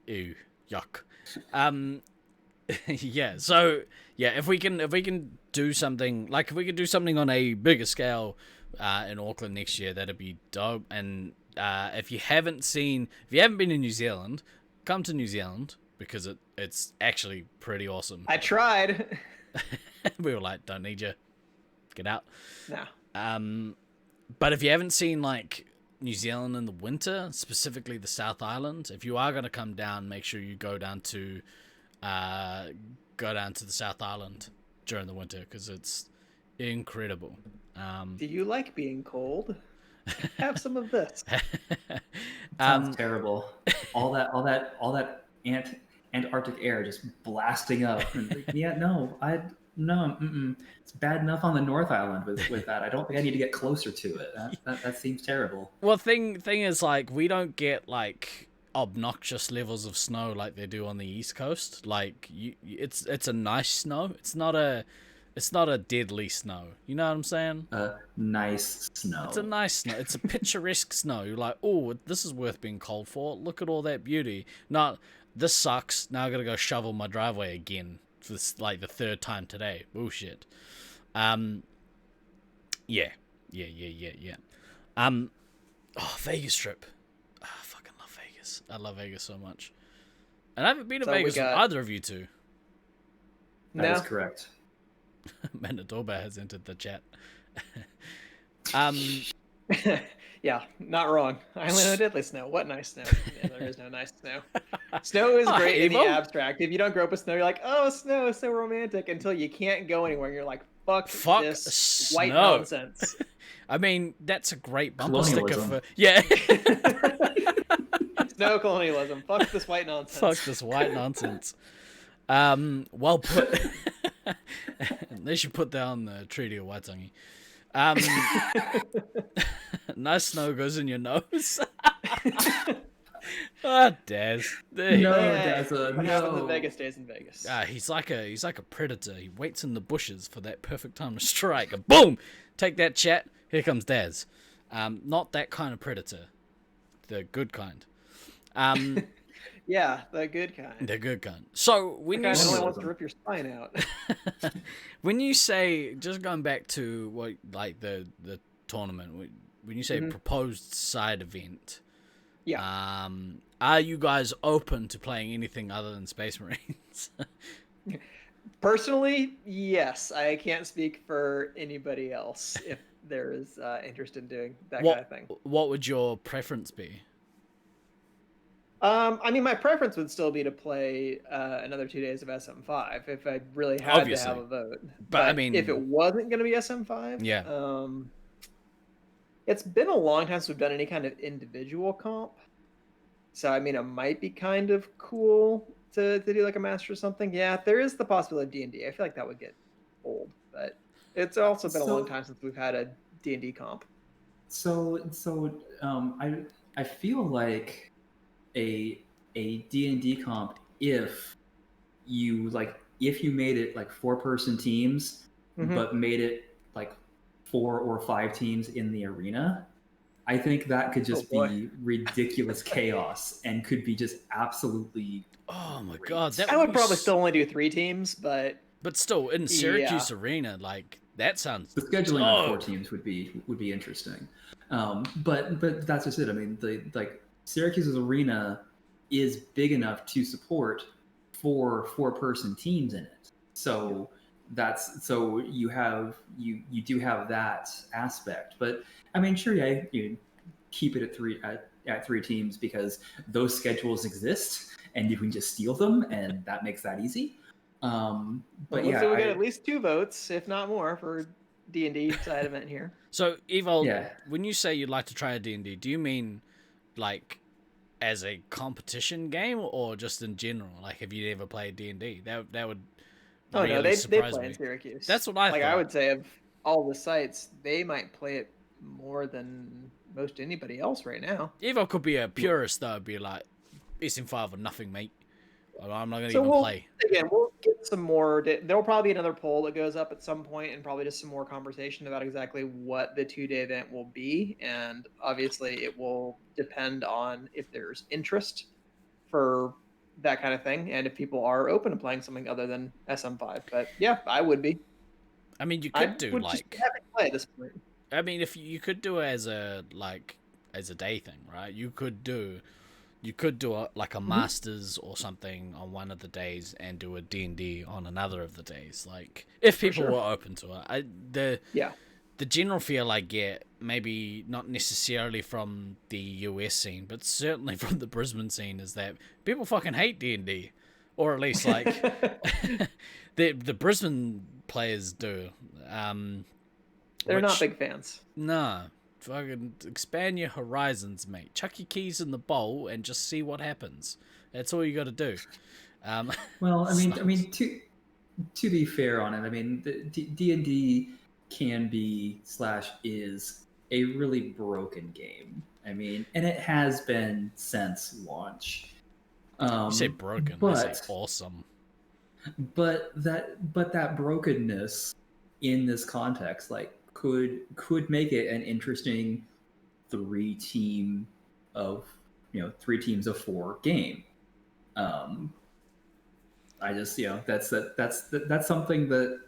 Ew, yuck. Yeah. So yeah, if we can do something like if we could do something on a bigger scale in Auckland next year, that'd be dope. And if you haven't been in New Zealand, come to New Zealand because it's actually pretty awesome. I tried. We were like, don't need you, get out. No. But if you haven't seen like New Zealand in the winter, specifically the South Island, if you are gonna come down, make sure you go down to the South Island during the winter because it's incredible. Do you like being cold? Have some of this. Sounds terrible. All that Antarctic air just blasting up. And yeah, no. It's bad enough on the North Island with that. I don't think I need to get closer to it. That seems terrible. Well, thing is like we don't get like obnoxious levels of snow like they do on the East Coast. Like it's a nice snow. It's not a deadly snow. You know what I'm saying? Nice snow. It's a nice snow. It's a picturesque snow. You're like, oh, this is worth being cold for. Look at all that beauty. Not this sucks. Now I gotta go shovel my driveway again for this, like the third time today. Bullshit. Yeah. Vegas trip. I fucking love Vegas. I love Vegas so much. And I haven't been to Vegas with either of you two. That is correct. Manitoba has entered the chat. Yeah, not wrong. Island of Deadly Snow. What nice snow. Yeah, there is no nice snow. Snow is great in the abstract. If you don't grow up with snow, you're like, oh, snow is so romantic until you can't go anywhere. And you're like, fuck this snow. white nonsense. I mean, that's a great bumper sticker for... Yeah. Snow colonialism. Fuck this white nonsense. Fuck this white nonsense. Well put. They should put that on the Treaty of Waitangi. Nice snow goes in your nose. Daz. Daz, no. happens in Vegas stays in Vegas. He's like a predator. He waits in the bushes for that perfect time to strike. And boom! Take that, chat. Here comes Daz. Not that kind of predator. The good kind. Yeah, the good kind. The good kind. So when you only wants to rip your spine out. When you say, just going back to what like the tournament, when you say proposed side event, Yeah. are you guys open to playing anything other than Space Marines? Personally, yes. I can't speak for anybody else if there is interest in doing that kind of thing. What would your preference be? I mean, my preference would still be to play another 2 days of SM5 if I really had Obviously. to have a vote. But, I mean, if it wasn't going to be SM5, yeah. It's been a long time since we've done any kind of individual comp. So, I mean, it might be kind of cool to do like a master or something. Yeah, there is the possibility of D&D. I feel like that would get old, but it's also been a long time since we've had a D&D comp. I feel like a D&D comp, if you made it like 4-person teams, but made it like 4 or 5 teams in the arena, I think that could just be ridiculous chaos and could be just absolutely. Oh my god! I would probably still only do 3 teams, but still in Syracuse Arena, like that sounds. The scheduling on 4 teams would be interesting, but that's just it. I mean, Syracuse's arena is big enough to support 4-person teams in it. So you do have that aspect. But I mean, sure, yeah, you keep it at 3 teams because those schedules exist and you can just steal them, and that makes that easy. But yeah, we get at least 2 votes, if not more, for D&D side event here. So, Evil, when you say you'd like to try a D&D, do you mean like as a competition game or just in general? Like, have you ever played D&D? That would really surprise play me. in Syracuse. That's what I thought. I would say of all the sites, they might play it more than most anybody else right now. Evo could be a purist though, be like SM5 or nothing, mate. I'm not gonna even play. Again, we'll get some more. There'll probably be another poll that goes up at some point, and probably just some more conversation about exactly what the 2-day event will be. And obviously, it will depend on if there's interest for that kind of thing, and if people are open to playing something other than SM5. But yeah, I would be. I mean, you could do like just play at this point. I mean, if you could do it as a day thing, right? You could do like a masters or something on one of the days and do a D&D on another of the days. Like if people were open to it. The general feel I get, maybe not necessarily from the US scene, but certainly from the Brisbane scene, is that people fucking hate D&D, or at least like the Brisbane players do. They're not big fans. Nah. Fucking expand your horizons, mate. Chuck your keys in the bowl and just see what happens. That's all you got to do. Well, I mean, to be fair on it, I mean, D&D can be / is a really broken game. I mean, and it has been since launch. You say broken, I say awesome. But that brokenness in this context, like, could make it an interesting 3 teams of 4 game. I just that's something that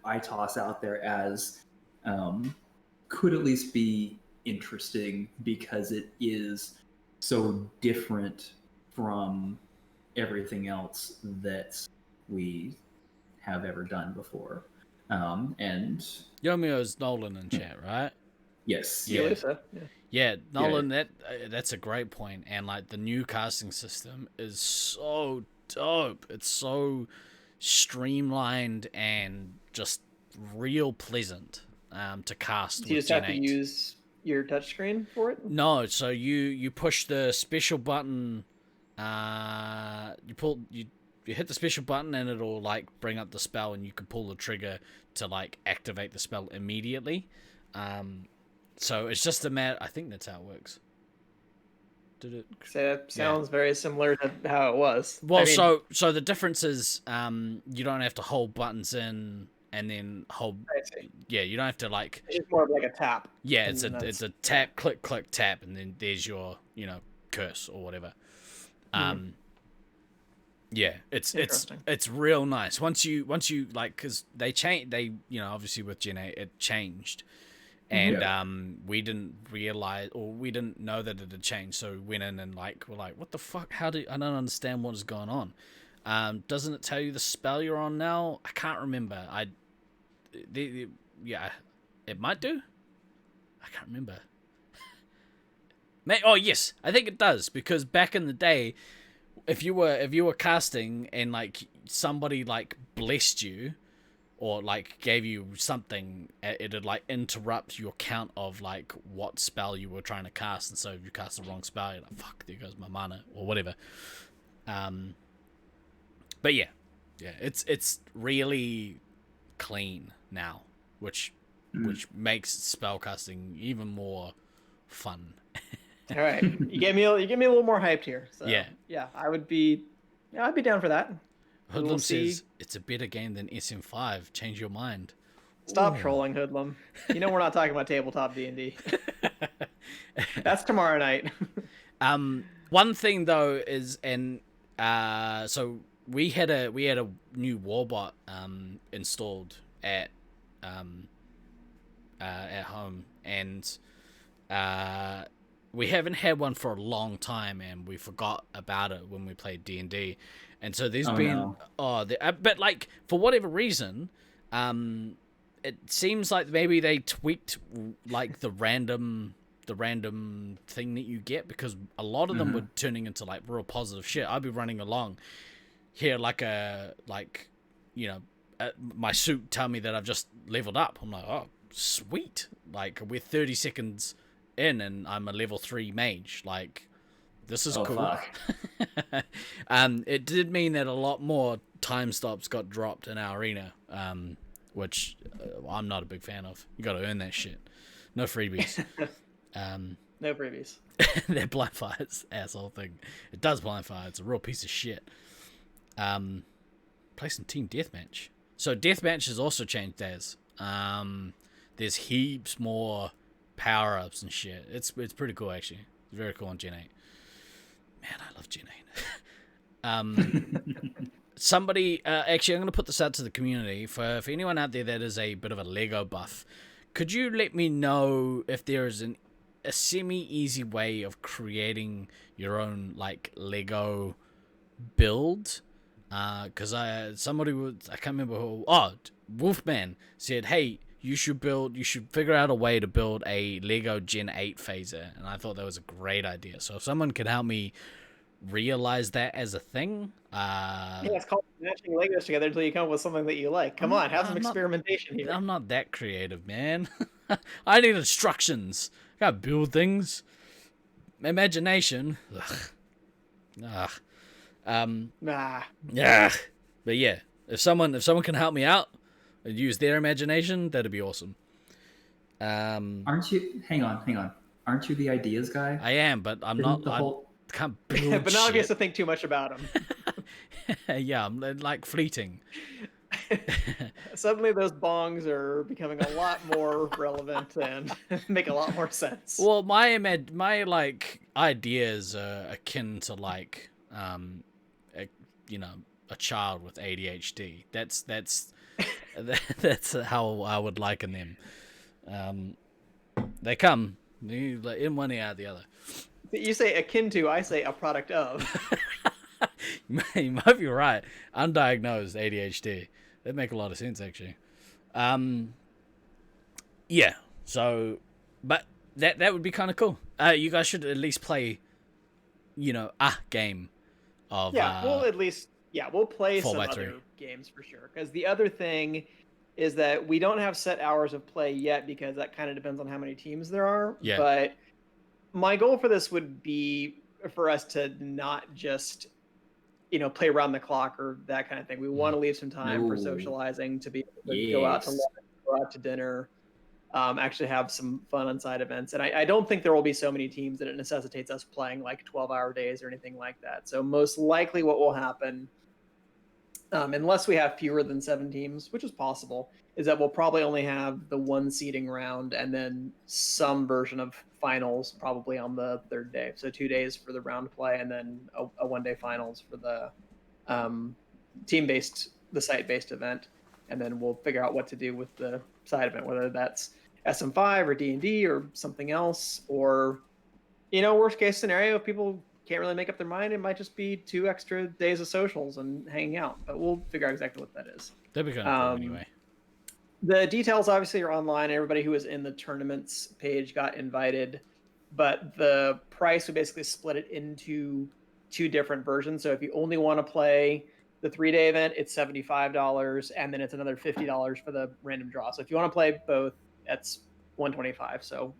I toss out there as could at least be interesting because it is so different from everything else that we have ever done before. And Yomio's Nolan in chat, right? Yes. Yeah, Nolan, that's a great point. And like the new casting system is so dope. It's so streamlined and just real pleasant to cast. Do you just have to use your touchscreen for it? No, so you push the special button. You hit the special button and it'll like bring up the spell, and you can pull the trigger to like activate the spell immediately. So it's just a matter. I think that's how it works. That sounds very similar to how it was. Well, so the difference is you don't have to hold buttons in and then hold. Yeah, you don't have to like. It's more of like a tap. Yeah, it's a tap, click, click, tap, and then there's your curse or whatever. Yeah, it's real nice. Once you like, because they obviously with Gen 8 it changed, and we didn't realize, or we didn't know that it had changed, so we went in and we're like, what the fuck? I don't understand what is going on. Doesn't it tell you the spell you're on now? I can't remember. Yeah, it might do. I can't remember. Oh yes, I think it does, because back in the day, if you were casting and like somebody like blessed you, or like gave you something, it'd like interrupt your count of like what spell you were trying to cast, and so if you cast the wrong spell, you're like, fuck, there goes my mana or whatever. But yeah, it's really clean now, which makes spellcasting even more fun. All right, you get me a little more hyped here. So, Yeah, I'd be down for that. Hoodlum says it's a better game than SM5. Change your mind. Stop trolling, Hoodlum. You know we're not talking about tabletop D&D. That's tomorrow night. One thing though is, so we had a new warbot installed at home, and we haven't had one for a long time, and we forgot about it when we played D&D, and so there's but like for whatever reason, it seems like maybe they tweaked like the random thing that you get, because a lot of them were turning into like real positive shit. I'd be running along here my suit tell me that I've just leveled up. I'm like, oh sweet, like we're 30 seconds in and I'm a level 3 mage. Like, this is cool. It did mean that a lot more time stops got dropped in our arena, which I'm not a big fan of. You got to earn that shit. No freebies. No freebies. That blind fire's asshole thing. It does blind fire. It's a real piece of shit. Play some team deathmatch. So deathmatch has also changed, Daz. There's heaps more power-ups and shit. It's pretty cool, actually. It's very cool on Gen 8. Man, I love Gen 8. Somebody, actually, I'm going to put this out to the community. For anyone out there that is a bit of a Lego buff, could you let me know if there is a semi-easy way of creating your own, like, Lego build? Because I can't remember who, Wolfman said, hey, you should figure out a way to build a Lego Gen 8 phaser, and I thought that was a great idea. So if someone could help me realize that as a thing, it's called matching Legos together until you come up with something that you like. Come on, have some experimentation here. I'm not that creative, man. I need instructions. I gotta build things. Imagination. Ugh. Nah. Yeah. But yeah, if someone can help me out and use their imagination, that'd be awesome. Aren't you? Hang on. Aren't you the ideas guy? I am, but I'm not. I can't build but now shit. he has to think too much about him. Yeah, I'm like fleeting. Suddenly those bongs are becoming a lot more relevant and make a lot more sense. Well, my like ideas are akin to like a child with ADHD. That's how I would liken them. They come in one ear out the other. You say akin to, I say a product of. You might be right. Undiagnosed ADHD. That make a lot of sense, actually. Yeah. So, but that would be kind of cool. You guys should at least play, a game of. We'll play some 4x3 other games for sure. Because the other thing is that we don't have set hours of play yet, because that kind of depends on how many teams there are. Yeah. But my goal for this would be for us to not just, play around the clock or that kind of thing. We want to leave some time for socializing, to be able to go out to lunch, go out to dinner, actually have some fun on side events. And I don't think there will be so many teams that it necessitates us playing like 12-hour days or anything like that. So most likely what will happen, unless we have fewer than 7 teams, which is possible, is that we'll probably only have the one seeding round and then some version of finals probably on the 3rd day. So 2 days for the round play and then a 1-day finals for the team-based, the site-based event. And then we'll figure out what to do with the side event, whether that's SM5 or D&D or something else, or worst case scenario, if people can't really make up their mind, it might just be 2 extra days of socials and hanging out. But we'll figure out exactly what that is. That'd be kind of cool anyway. The details obviously are online. Everybody who was in the tournaments page got invited, but the price, we basically split it into 2 different versions. So if you only want to play the 3-day event, it's $75, and then it's another $50 for the random draw. So if you want to play both, that's $125. So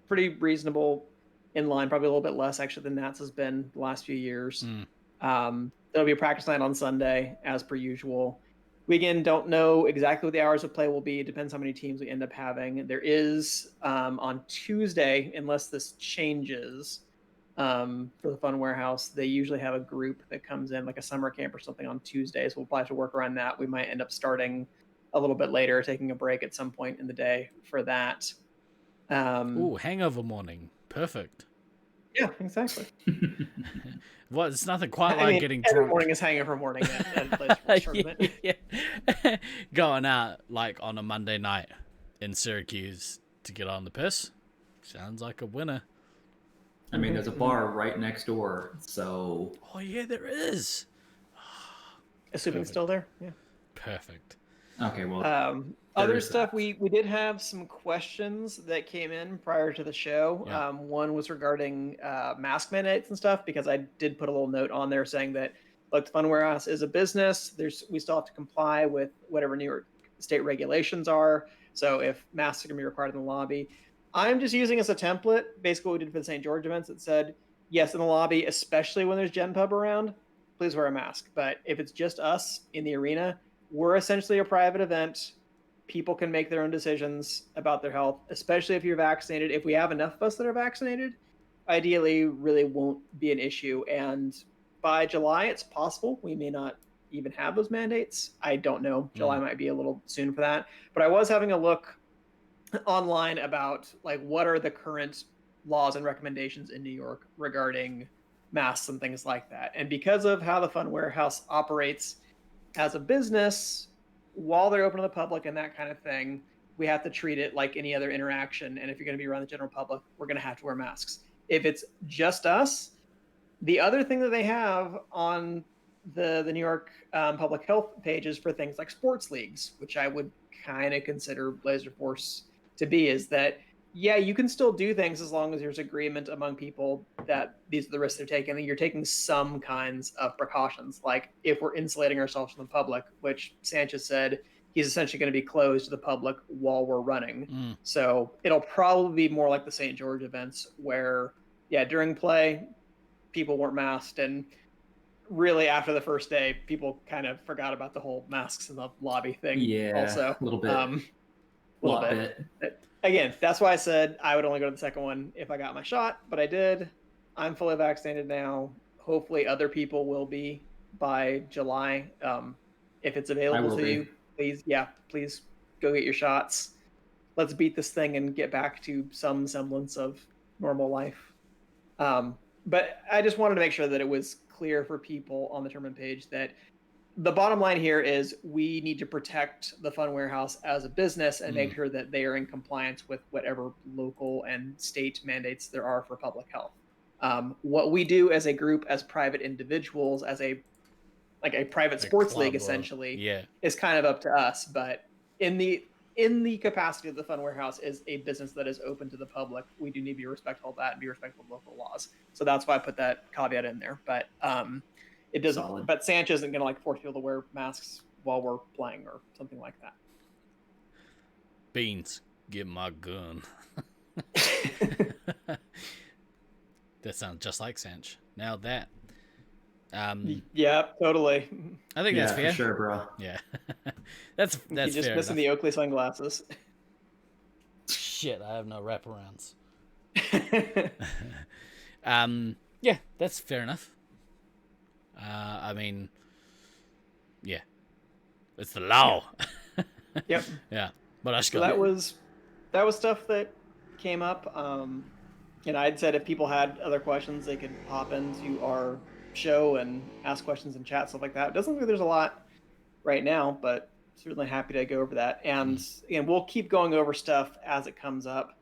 pretty reasonable, in line, probably a little bit less actually than Nats has been the last few years. There'll be a practice night on Sunday as per usual. We again don't know exactly what the hours of play will be. It depends how many teams we end up having. There is on Tuesday, unless this changes, for the Fun Warehouse, they usually have a group that comes in, like a summer camp or something, on Tuesdays. We'll probably have to work around that. We might end up starting a little bit later, taking a break at some point in the day for that. Ooh, hangover morning. Perfect. Yeah, exactly. Well, it's nothing quite like getting every drunk. morning is hangover morning at Laserforce tournament. Yeah. Going out like on a Monday night in Syracuse to get on the piss. Sounds like a winner. I mean, there's a bar right next door, so... Oh, yeah, there is. Assuming it's still there. Yeah. Perfect. Okay, well... Other stuff, we did have some questions that came in prior to the show. Yeah. One was regarding mask mandates and stuff, because I did put a little note on there saying that, look, the Fun Warehouse is a business. We still have to comply with whatever New York state regulations are. So if masks are going to be required in the lobby, I'm just using as a template basically what we did for the St. George events. It said, yes, in the lobby, especially when there's Gen Pub around, please wear a mask. But if it's just us in the arena, we're essentially a private event. People can make their own decisions about their health, especially if you're vaccinated. If we have enough of us that are vaccinated, ideally really won't be an issue. And by July, it's possible we may not even have those mandates. I don't know. July might be a little soon for that. But I was having a look online about like what are the current laws and recommendations in New York regarding masks and things like that. And because of how the Fun Warehouse operates as a business, while they're open to the public and that kind of thing, we have to treat it like any other interaction. And if you're going to be around the general public, we're going to have to wear masks. If it's just us, the other thing that they have on the New York public health pages for things like sports leagues, which I would kind of consider Laserforce to be, is that, yeah, you can still do things as long as there's agreement among people that these are the risks they're taking. And you're taking some kinds of precautions, like if we're insulating ourselves from the public, which Sanchez said he's essentially going to be closed to the public while we're running. So it'll probably be more like the St. George events where, yeah, during play, people weren't masked. And really after the first day, people kind of forgot about the whole masks in the lobby thing. Yeah, also a little bit. A little bit. Again, that's why I said I would only go to the second one if I got my shot, but I did. I'm fully vaccinated now. Hopefully other people will be by July. If it's available to you, please go get your shots. Let's beat this thing and get back to some semblance of normal life. But I just wanted to make sure that it was clear for people on the tournament page that the bottom line here is we need to protect the Fun Warehouse as a business and make sure that they are in compliance with whatever local and state mandates there are for public health. What we do as a group, as private individuals, as a private sports league, essentially, is kind of up to us. But in the capacity of the Fun Warehouse is a business that is open to the public, we do need to be respectful of that and be respectful of local laws. So that's why I put that caveat in there. But it doesn't. Solid. But Sanchez isn't going to force people to wear masks while we're playing or something like that. Beans, get my gun. That sounds just like Sanch. Now that. Yeah, totally. I think that's fair. For sure, bro. Yeah, that's You're just fair missing enough. the Oakley sunglasses. Shit, I have no wraparounds. Yeah, that's fair enough. I mean, yeah, it's the law. Yep. Yeah, but I So that was stuff that came up. And I'd said if people had other questions, they could hop into our show and ask questions in chat, stuff like that. It doesn't look like there's a lot right now, but certainly happy to go over that. And we'll keep going over stuff as it comes up.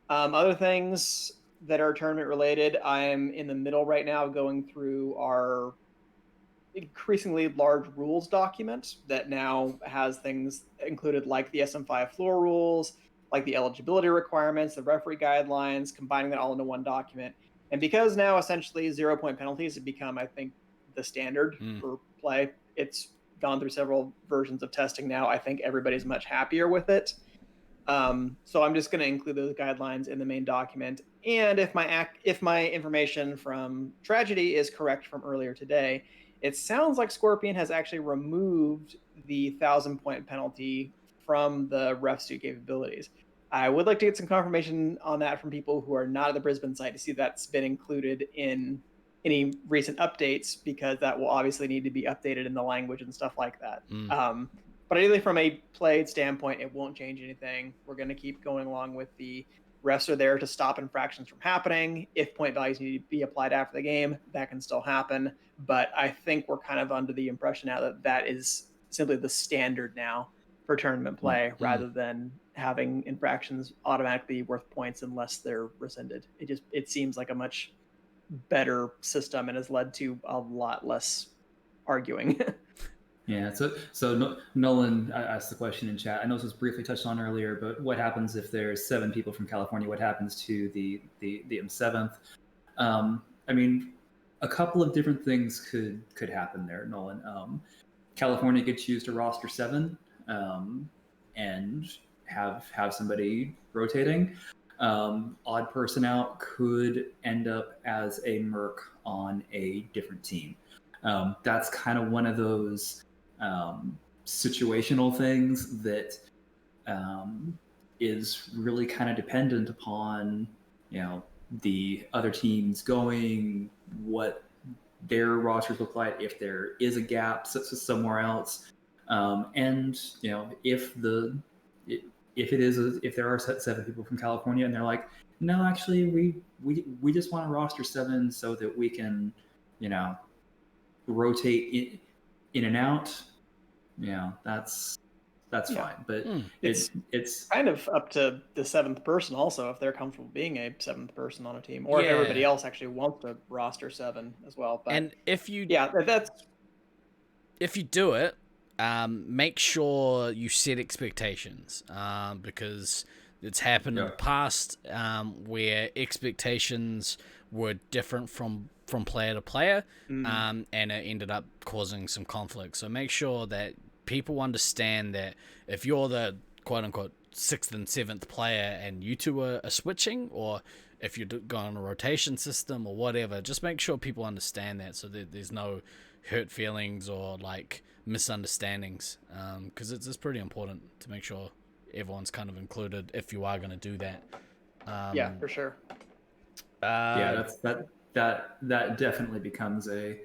Other things that are tournament related, I'm in the middle right now going through our increasingly large rules document that now has things included like the SM5 floor rules, like the eligibility requirements, the referee guidelines, combining that all into one document. And because now essentially 0-point penalties have become, I think, the standard for play, it's gone through several versions of testing now. I think everybody's much happier with it. So I'm just going to include those guidelines in the main document. And if my information from Tragedy is correct from earlier today, it sounds like Scorpion has actually removed the 1,000-point penalty from the ref suit capabilities. I would like to get some confirmation on that from people who are not at the Brisbane site to see if that's been included in any recent updates, because that will obviously need to be updated in the language and stuff like that. But ideally, from a played standpoint, it won't change anything. We're going to keep going along with the refs are there to stop infractions from happening. If point values need to be applied after the game, that can still happen. But I think we're kind of under the impression now that that is simply the standard now for tournament play, rather than having infractions automatically worth points unless they're rescinded. It seems like a much better system and has led to a lot less arguing. Yeah, so Nolan asked the question in chat. I know this was briefly touched on earlier, but what happens if there's 7 people from California? What happens to the M7th? I mean, a couple of different things could happen there, Nolan. California could choose to roster 7 and have somebody rotating. Odd person out could end up as a merc on a different team. That's kind of one of those situational things that is really kind of dependent upon, the other teams going, what their rosters look like, if there is a gap somewhere else, and if there are 7 people from California and they're like, no, actually we just want to roster 7 so that we can rotate in and out, that's fine. But it's kind of up to the 7th person also, if they're comfortable being a 7th person on a team, or if everybody else actually wants to roster 7 as well. But and if you do it, make sure you set expectations, because it's happened in the past where expectations were different from player to player, and it ended up causing some conflict. So make sure that people understand that if you're the quote-unquote 6th and 7th player and you two are switching, or if you're going on a rotation system or whatever, just make sure people understand that, so that there's no hurt feelings or like misunderstandings, because it's pretty important to make sure everyone's kind of included if you are going to do that. Yeah, for sure. That definitely becomes a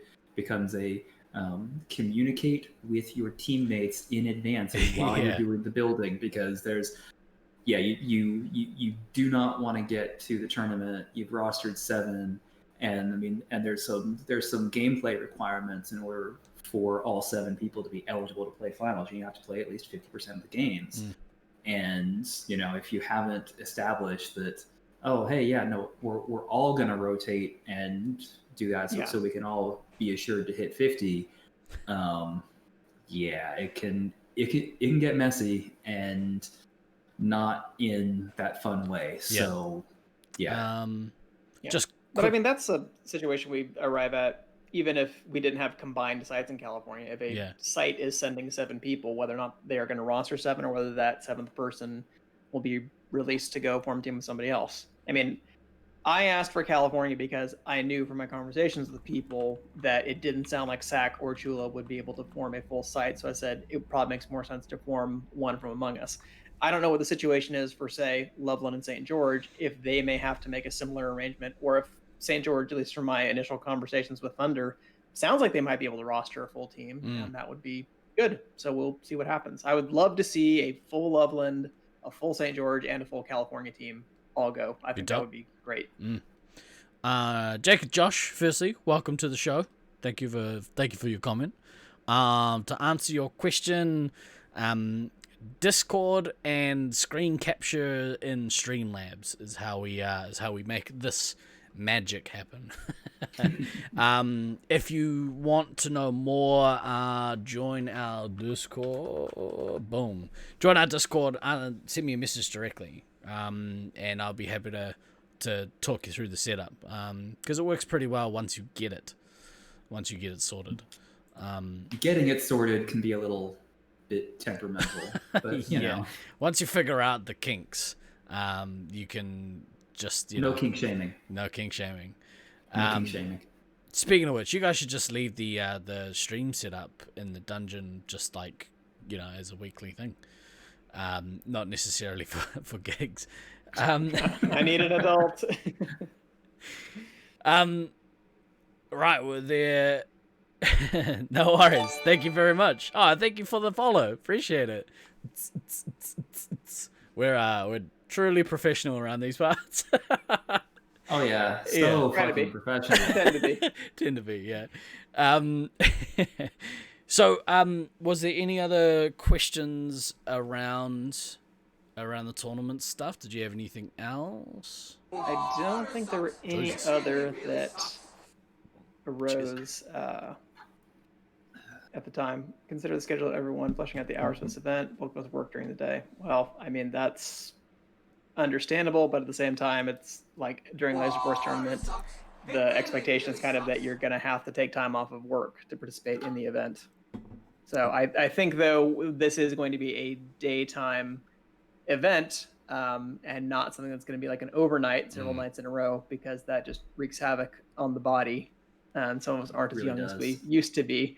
communicate with your teammates in advance while you're doing the building, because you do not want to get to the tournament, you've rostered 7, and there's some gameplay requirements in order for all 7 people to be eligible to play finals. You have to play at least 50% of the games. And if you haven't established that, we're all going to rotate and do that so we can all be assured to hit 50. It can get messy and not in that fun way. So but that's a situation we arrive at even if we didn't have combined sites in California. If a site is sending 7 people, whether or not they are going to roster 7 or whether that 7th person will be released to go form a team with somebody else. I asked for California because I knew from my conversations with people that it didn't sound like SAC or Chula would be able to form a full site. So I said it probably makes more sense to form one from among us. I don't know what the situation is for, say, Loveland and St. George, if they may have to make a similar arrangement, or if St. George, at least from my initial conversations with Thunder, sounds like they might be able to roster a full team, and that would be good. So we'll see what happens. I would love to see a full Loveland, a full St. George, and a full California team all go. I think that would be great. Jacob, Josh, firstly, welcome to the show. Thank you for your comment. To answer your question, Discord and screen capture in Streamlabs is how we make this magic happen. If you want to know more, join our Discord. Boom. Join our Discord. Send me a message directly, and I'll be happy to talk you through the setup. Because it works pretty well once you get it sorted. Getting it sorted can be a little bit temperamental, but you know, once you figure out the kinks, you can just no kink shaming. No kink shaming. No kink shaming. Speaking of which, you guys should just leave the stream setup in the dungeon, just like, you know, as a weekly thing. Not necessarily for gigs. I need an adult. Right, well, there. No worries. Thank you very much. Oh, thank you for the follow. Appreciate it. We're truly professional around these parts. Oh yeah, so fucking professional. Tend to be, yeah. So, was there any other questions around the tournament stuff? Did you have anything else? I don't think there were any other that arose at the time. Consider the schedule of everyone, fleshing out the hours of this event, both with work during the day. Well, I mean, that's understandable, but at the same time, it's like during Laserforce tournament, the expectation is kind of that you're going to have to take time off of work to participate in the event. So I think, though, this is going to be a daytime event, and not something that's going to be like an overnight, several nights in a row, because that just wreaks havoc on the body. And some of us aren't as young as we used to be.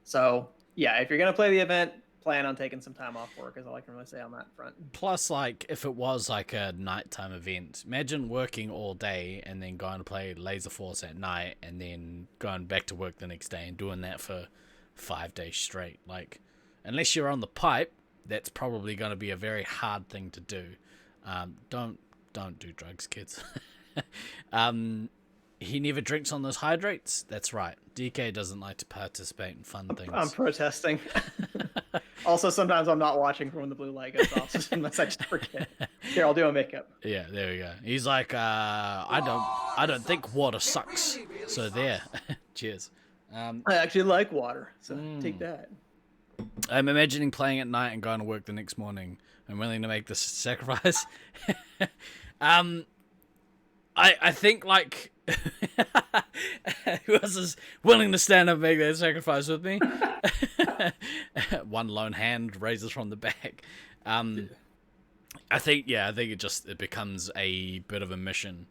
So yeah, if you're going to play the event, plan on taking some time off work, is all I can really say on that front. Plus, like, if it was like a nighttime event, imagine working all day and then going to play Laserforce at night and then going back to work the next day and doing that for 5 days straight. Like, unless you're on the pipe, that's probably going to be a very hard thing to do. Don't do drugs, kids. He never drinks on those hydrates. That's right. DK doesn't like to participate in fun things. I'm protesting. Also, sometimes I'm not watching for when the blue light goes off, so sometimes I just forget. Here, I'll do a makeup. Yeah, there we go. He's like, I don't think water sucks. So there. Cheers. I actually like water, so take that. I'm imagining playing at night and going to work the next morning. I'm willing to make this sacrifice. I think, like, who else is willing to stand up and make that sacrifice with me? One lone hand raises from the back. I think it becomes a bit of a mission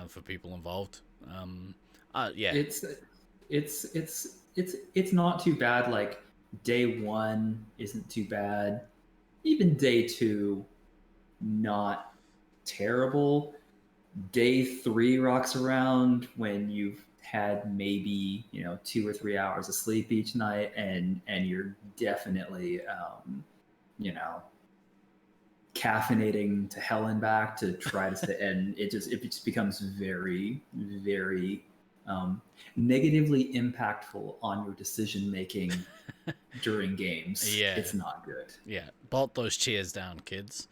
for people involved. Yeah, it's not too bad. Like, day one isn't too bad. Even day two, not terrible. Day three rocks around when you've had maybe 2 or 3 hours of sleep each night, and you're definitely caffeinating to hell and back to try to and it just becomes very, very negatively impactful on your decision making during games. Yeah, it's not good. Yeah, bolt those chairs down, kids.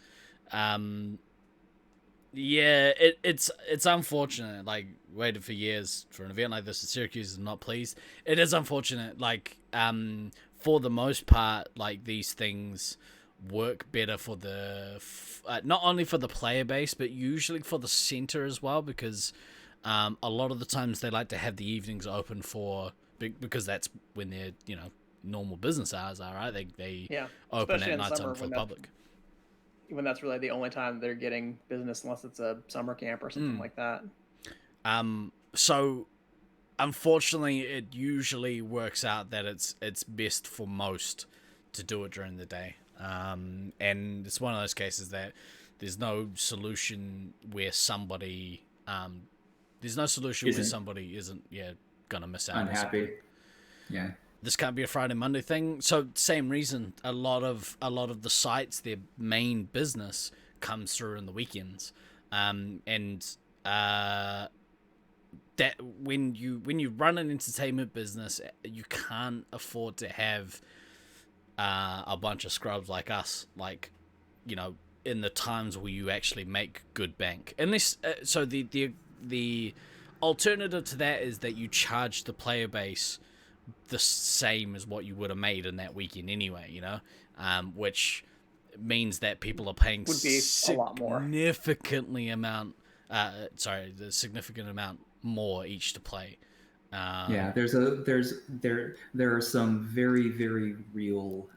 Yeah, it's unfortunate. Like, waited for years for an event like this. Syracuse is not pleased. It is unfortunate. Like, for the most part, like, these things work better for the not only for the player base, but usually for the center as well, because a lot of the times they like to have the evenings open because that's when their normal business hours are, right? They open at night time for the public. When that's really the only time they're getting business, unless it's a summer camp or something like that. So unfortunately, it usually works out that it's best for most to do it during the day. And it's one of those cases that there's no solution where somebody isn't gonna miss out. Unhappy. Yeah. This can't be a Friday Monday thing. So same reason, a lot of the sites, their main business comes through in the weekends, that when you run an entertainment business, you can't afford to have a bunch of scrubs like us, like, you know, in the times where you actually make good bank. And this, so the alternative to that is that you charge the player base the same as what you would have made in that weekend anyway, you know, which means that people are paying Would be a lot more. the significant amount more each to play. Yeah, there are some very, very real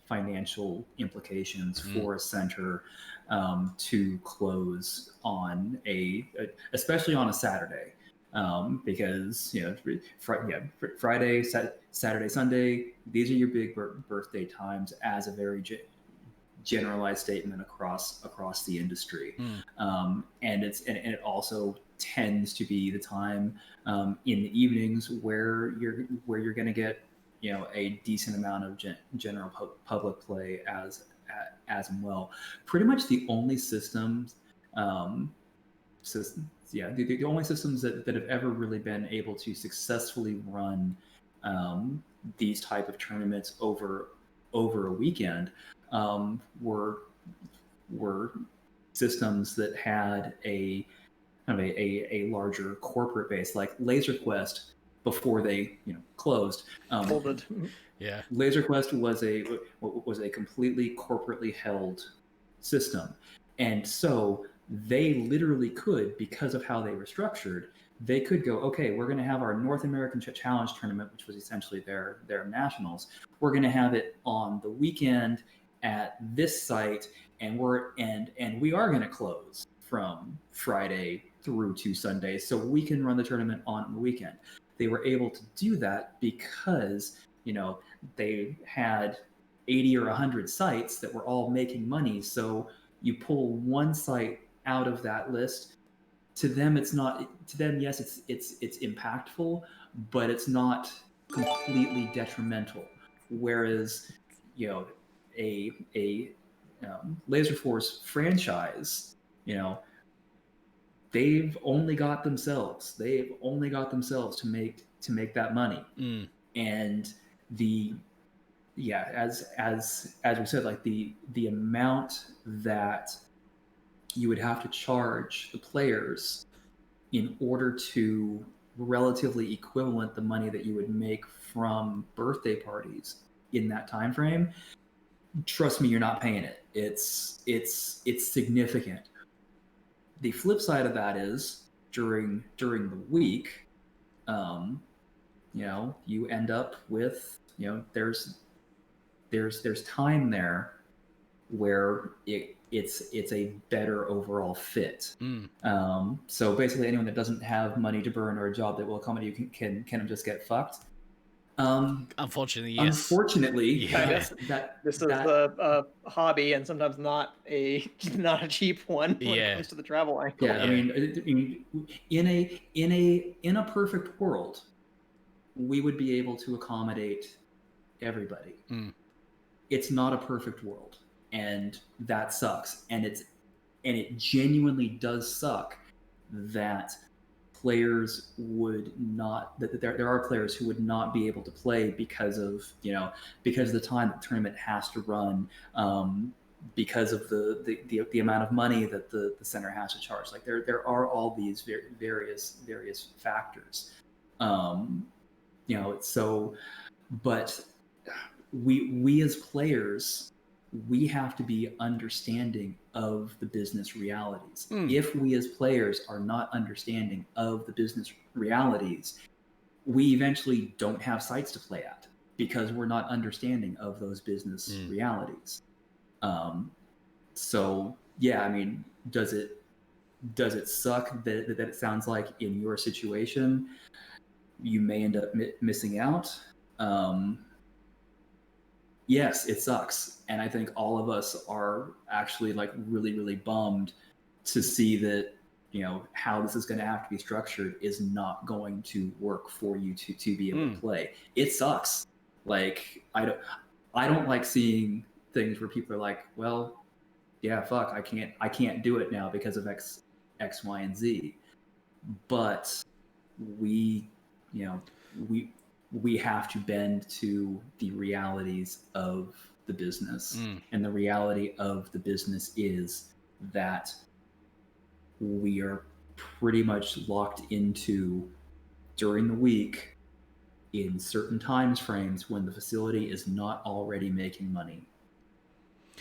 financial implications for a center to close on especially on a Saturday, because Friday, Saturday, Sunday, these are your big birthday times as a very generalized statement across the industry. And it also tends to be the time in the evenings where you're going to get, you know, a decent amount of general public play as well. Pretty much the only systems, the only systems that have ever really been able to successfully run these type of tournaments over a weekend were systems that had a kind of a larger corporate base, like LaserQuest before they closed. Folded. Yeah, LaserQuest was a completely corporately held system, and so they literally could, because of how they were structured, they could go, okay, we're going to have our North American Challenge tournament, which was essentially their nationals. We're going to have it on the weekend at this site, and we are going to close from Friday through to Sunday, so we can run the tournament on the weekend. They were able to do that because, you know, they had 80 or 100 sites that were all making money. So you pull one site out of that list, to them it's not, to them, yes, it's impactful, but it's not completely detrimental. Whereas, you know, a Laserforce franchise, you know, they've only got themselves to make that money. And as we said, like the amount that you would have to charge the players in order to relatively equivalent the money that you would make from birthday parties in that time frame, trust me, you're not paying it. It's significant. The flip side of that is during the week, you know, you end up with, you know, there's time there where it's a better overall fit. So basically, anyone that doesn't have money to burn or a job that will accommodate you can just get fucked. Unfortunately, yes. Unfortunately, Yeah. This is a hobby, and sometimes not a cheap one when Yeah. it comes to the travel angle. Yeah, I mean, in a perfect world, we would be able to accommodate everybody. It's not a perfect world, and that sucks. And it genuinely does suck that players would not, that there are players who would not be able to play because of the time the tournament has to run, because of the amount of money that the center has to charge. Like there are all these various factors. But we as players, we have to be understanding of the business realities. If we as players are not understanding of the business realities, we eventually don't have sites to play at because we're not understanding of those business realities. So yeah, I mean, does it suck that it sounds like in your situation you may end up missing out? Yes, it sucks. And I think all of us are actually like really, really bummed to see that, you know, how this is going to have to be structured is not going to work for you to be able to play. It sucks. Like, I don't like seeing things where people are like, well, yeah, fuck, I can't do it now because of X, Y, and Z. But we we have to bend to the realities of the business. And the reality of the business is that we are pretty much locked into during the week in certain times frames when the facility is not already making money.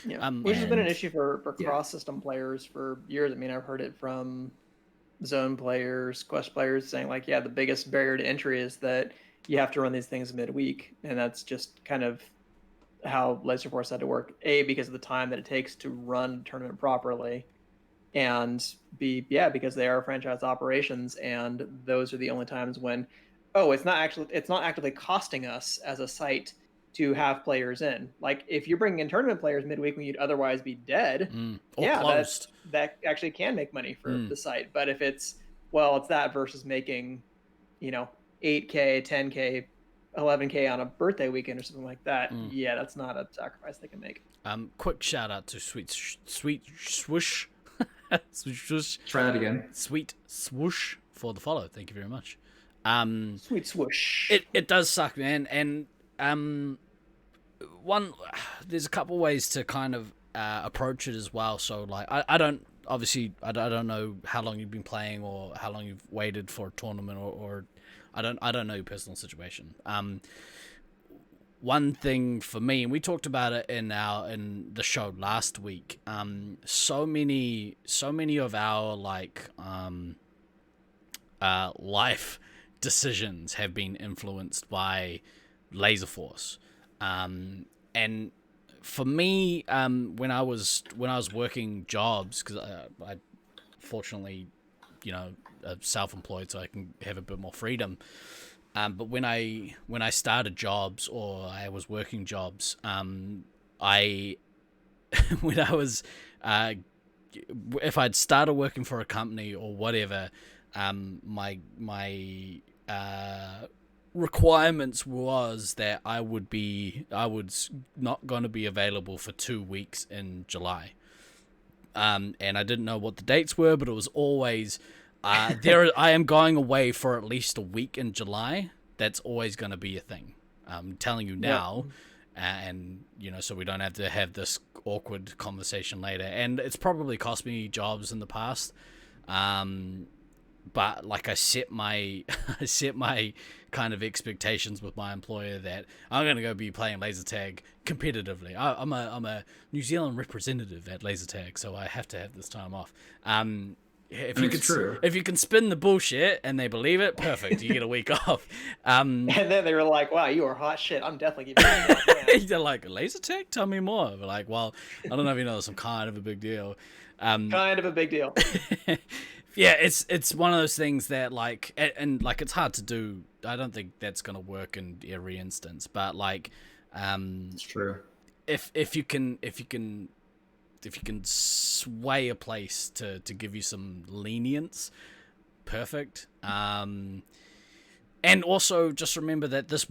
Yeah, which has been an and- issue for yeah. cross-system players for years. I mean, I've heard it from Zone players, Quest players saying like, yeah, the biggest barrier to entry is that you have to run these things midweek, and that's just kind of how Laserforce had to work. A, because of the time that it takes to run a tournament properly, and B, yeah, because they are franchise operations, and those are the only times when, oh, it's not actively costing us as a site to have players in. Like if you're bringing in tournament players midweek when you'd otherwise be dead, Or yeah, closed. that actually can make money for the site. But if it's that versus making, 8K, 10K, 11K on a birthday weekend or something like that, yeah, that's not a sacrifice they can make. Quick shout out to Sweet Swoosh. Swoosh. Try that again. Sweet Swoosh for the follow. Thank you very much. Sweet swoosh. It does suck, man, and there's a couple ways to kind of approach it as well. So like I don't know how long you've been playing or how long you've waited for a tournament or I don't know your personal situation. One thing for me, and we talked about it in the show last week, so many of our life decisions have been influenced by Laserforce. And for me, when I was working jobs, because I fortunately, self-employed, so I can have a bit more freedom. But when I started jobs or I was working jobs, if I'd started working for a company or whatever, my requirements was that I was not going to be available for 2 weeks in July. And I didn't know what the dates were, but it was always I am going away for at least a week in July. That's always going to be a thing. I'm telling you now, and so we don't have to have this awkward conversation later. And it's probably cost me jobs in the past. But like I set my kind of expectations with my employer that I'm going to go be playing laser tag competitively. I'm a New Zealand representative at laser tag, so I have to have this time off. If you can spin the bullshit and they believe it, perfect. You get a week off. And then they were like, "Wow, you are hot shit. I'm definitely giving you that." They're like, laser tag? Tell me more. We're like, well, I don't know if you know, some kind of a big deal. Kind of a big deal. Yeah, it's one of those things that like, and like it's hard to do. I don't think that's gonna work in every instance, but like, It's true. If you can sway a place to give you some lenience, perfect. And also just remember that this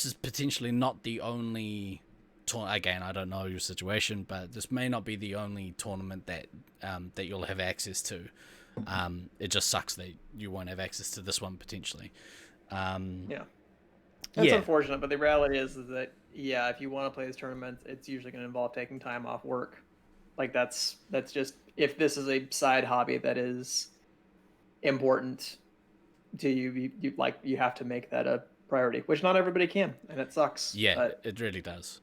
is potentially not the only again, I don't know your situation, but this may not be the only tournament that you'll have access to. It just sucks that you won't have access to this one potentially. Yeah. That's unfortunate, but the reality is that if you want to play these tournaments, it's usually going to involve taking time off work. Like that's just, if this is a side hobby that is important to you, you have to make that a priority, which not everybody can, and it sucks. Yeah, but it really does.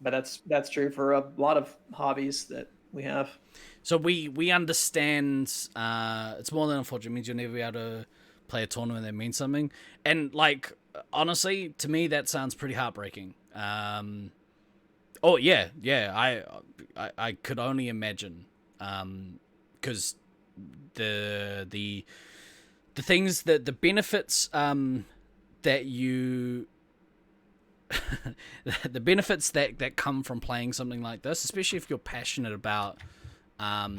But that's true for a lot of hobbies that we have. So we understand. It's more than unfortunate. It means you'll never be able to play a tournament that means something. And like, honestly, to me, that sounds pretty heartbreaking. Oh yeah. I could only imagine. Because the things that the benefits that you. The benefits that come from playing something like this, especially if you're passionate about a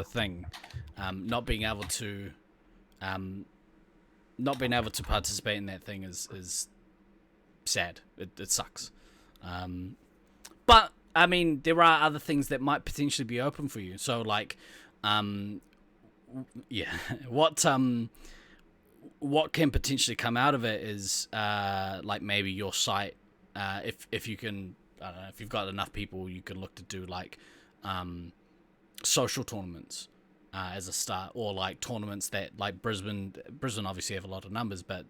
thing, not being able to participate in that thing is sad. It sucks. But I mean, there are other things that might potentially be open for you. So like, yeah, what can potentially come out of it is like maybe your site, if you can, I don't know, if you've got enough people, you can look to do like social tournaments as a start, or like tournaments that like Brisbane obviously have a lot of numbers, but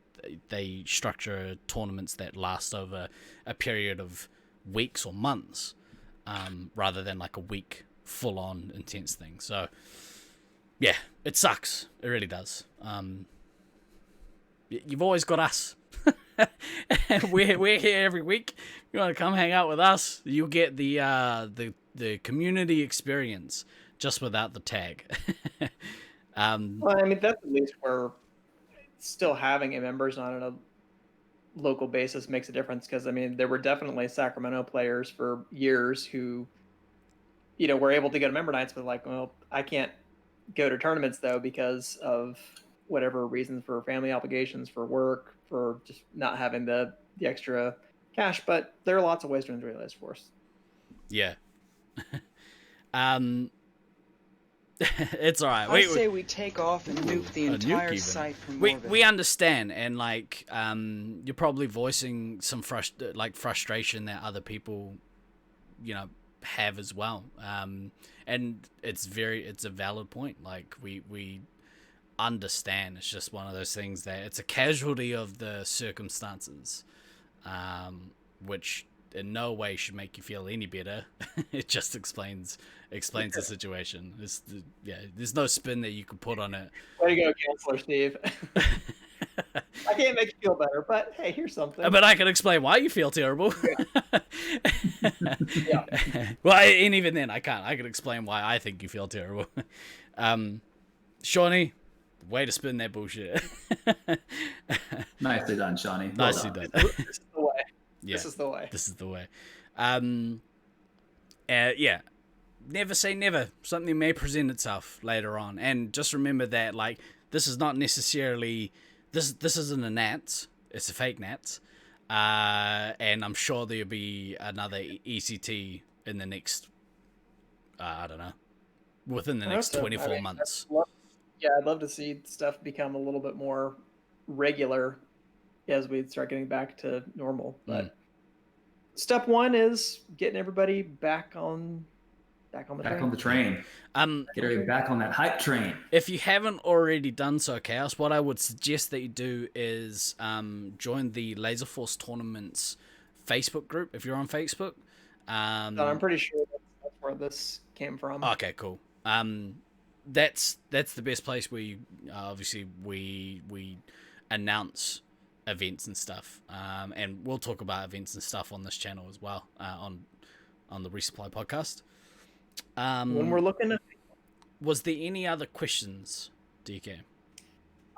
they structure tournaments that last over a period of weeks or months, rather than like a week full on intense thing. So yeah, it sucks. It really does. You've always got us. we're here every week. If you want to come hang out with us, you'll get the community experience just without the tag. Well, I mean, that's at least where still having members on a local basis makes a difference, because I mean, there were definitely Sacramento players for years who, were able to go to member nights, but like, well, I can't go to tournaments though because of whatever reasons, for family obligations, for work, for just not having the extra cash. But there are lots of ways to enjoy Laserforce. Yeah. It's all right. I say we take off and nuke the entire site from orbit. We understand, and like you're probably voicing some frustration that other people, have as well. And it's a valid point. Like we understand. It's just one of those things that it's a casualty of the circumstances, which in no way should make you feel any better. It just explains the situation. There's no spin that you can put on it. Way to go, Counselor Steve. I can't make you feel better, but hey, here's something. But I can explain why you feel terrible. Yeah. Well, and even then, I can't. I can explain why I think you feel terrible. Shawnee, way to spin that bullshit. Nicely done, Shawnee. Nicely done. This is the way. Yeah, this is the way. This is the way. Yeah. Never say never. Something may present itself later on, and just remember that like this is not necessarily this isn't a Nats. It's a fake Nats, and I'm sure there'll be another ECT in the next I don't know, within the next 24 months. I'd love to see stuff become a little bit more regular as we start getting back to normal. But step one is getting everybody back on the train. Get everybody back on that hype train. If you haven't already done so, Chaos, what I would suggest that you do is join the Laserforce Tournaments Facebook group if you're on Facebook. I'm pretty sure that's where this came from. Okay, cool. That's the best place where you obviously we announce events and stuff, and we'll talk about events and stuff on this channel as well, on the Resupply podcast. When we're looking at, was there any other questions, DK?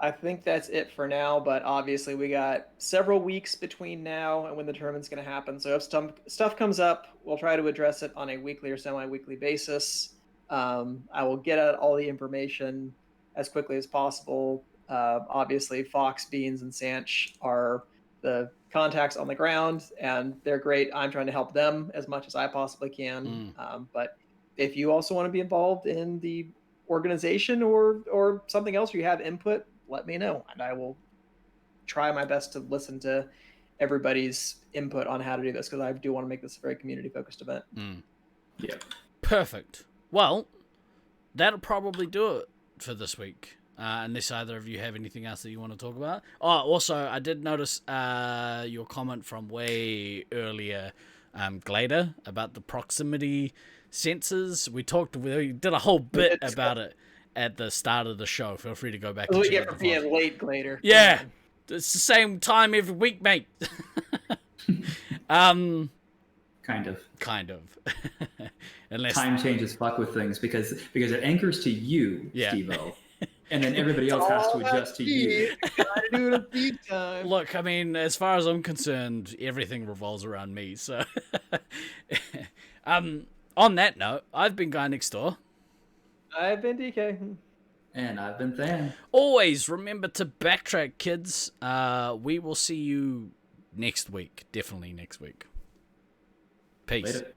I think that's it for now, but obviously we got several weeks between now and when the tournament's going to happen. So if stuff comes up, we'll try to address it on a weekly or semi-weekly basis. I will get out all the information as quickly as possible. Obviously, Fox, Beans, and Sanch are the contacts on the ground, and they're great. I'm trying to help them as much as I possibly can. But if you also want to be involved in the organization or something else, or you have input, let me know, and I will try my best to listen to everybody's input on how to do this, because I do want to make this a very community-focused event. Yeah. Perfect. Well, that'll probably do it for this week. Unless either of you have anything else that you want to talk about. Oh, also, I did notice your comment from way earlier, Glader, about the proximity sensors. We did a whole bit about it at the start of the show. Feel free to go back. What do we get for being late, Glader? Yeah, it's the same time every week, mate. Kind of. Unless time changes fuck with things because it anchors to you, Steve-O. And then everybody else has to adjust to you. Gotta do it a few times. Look, I mean, as far as I'm concerned, everything revolves around me. So, on that note, I've been Guy Next Door. I've been DK. And I've been Than. Always remember to backtrack, kids. We will see you next week. Definitely next week. Peace. Later.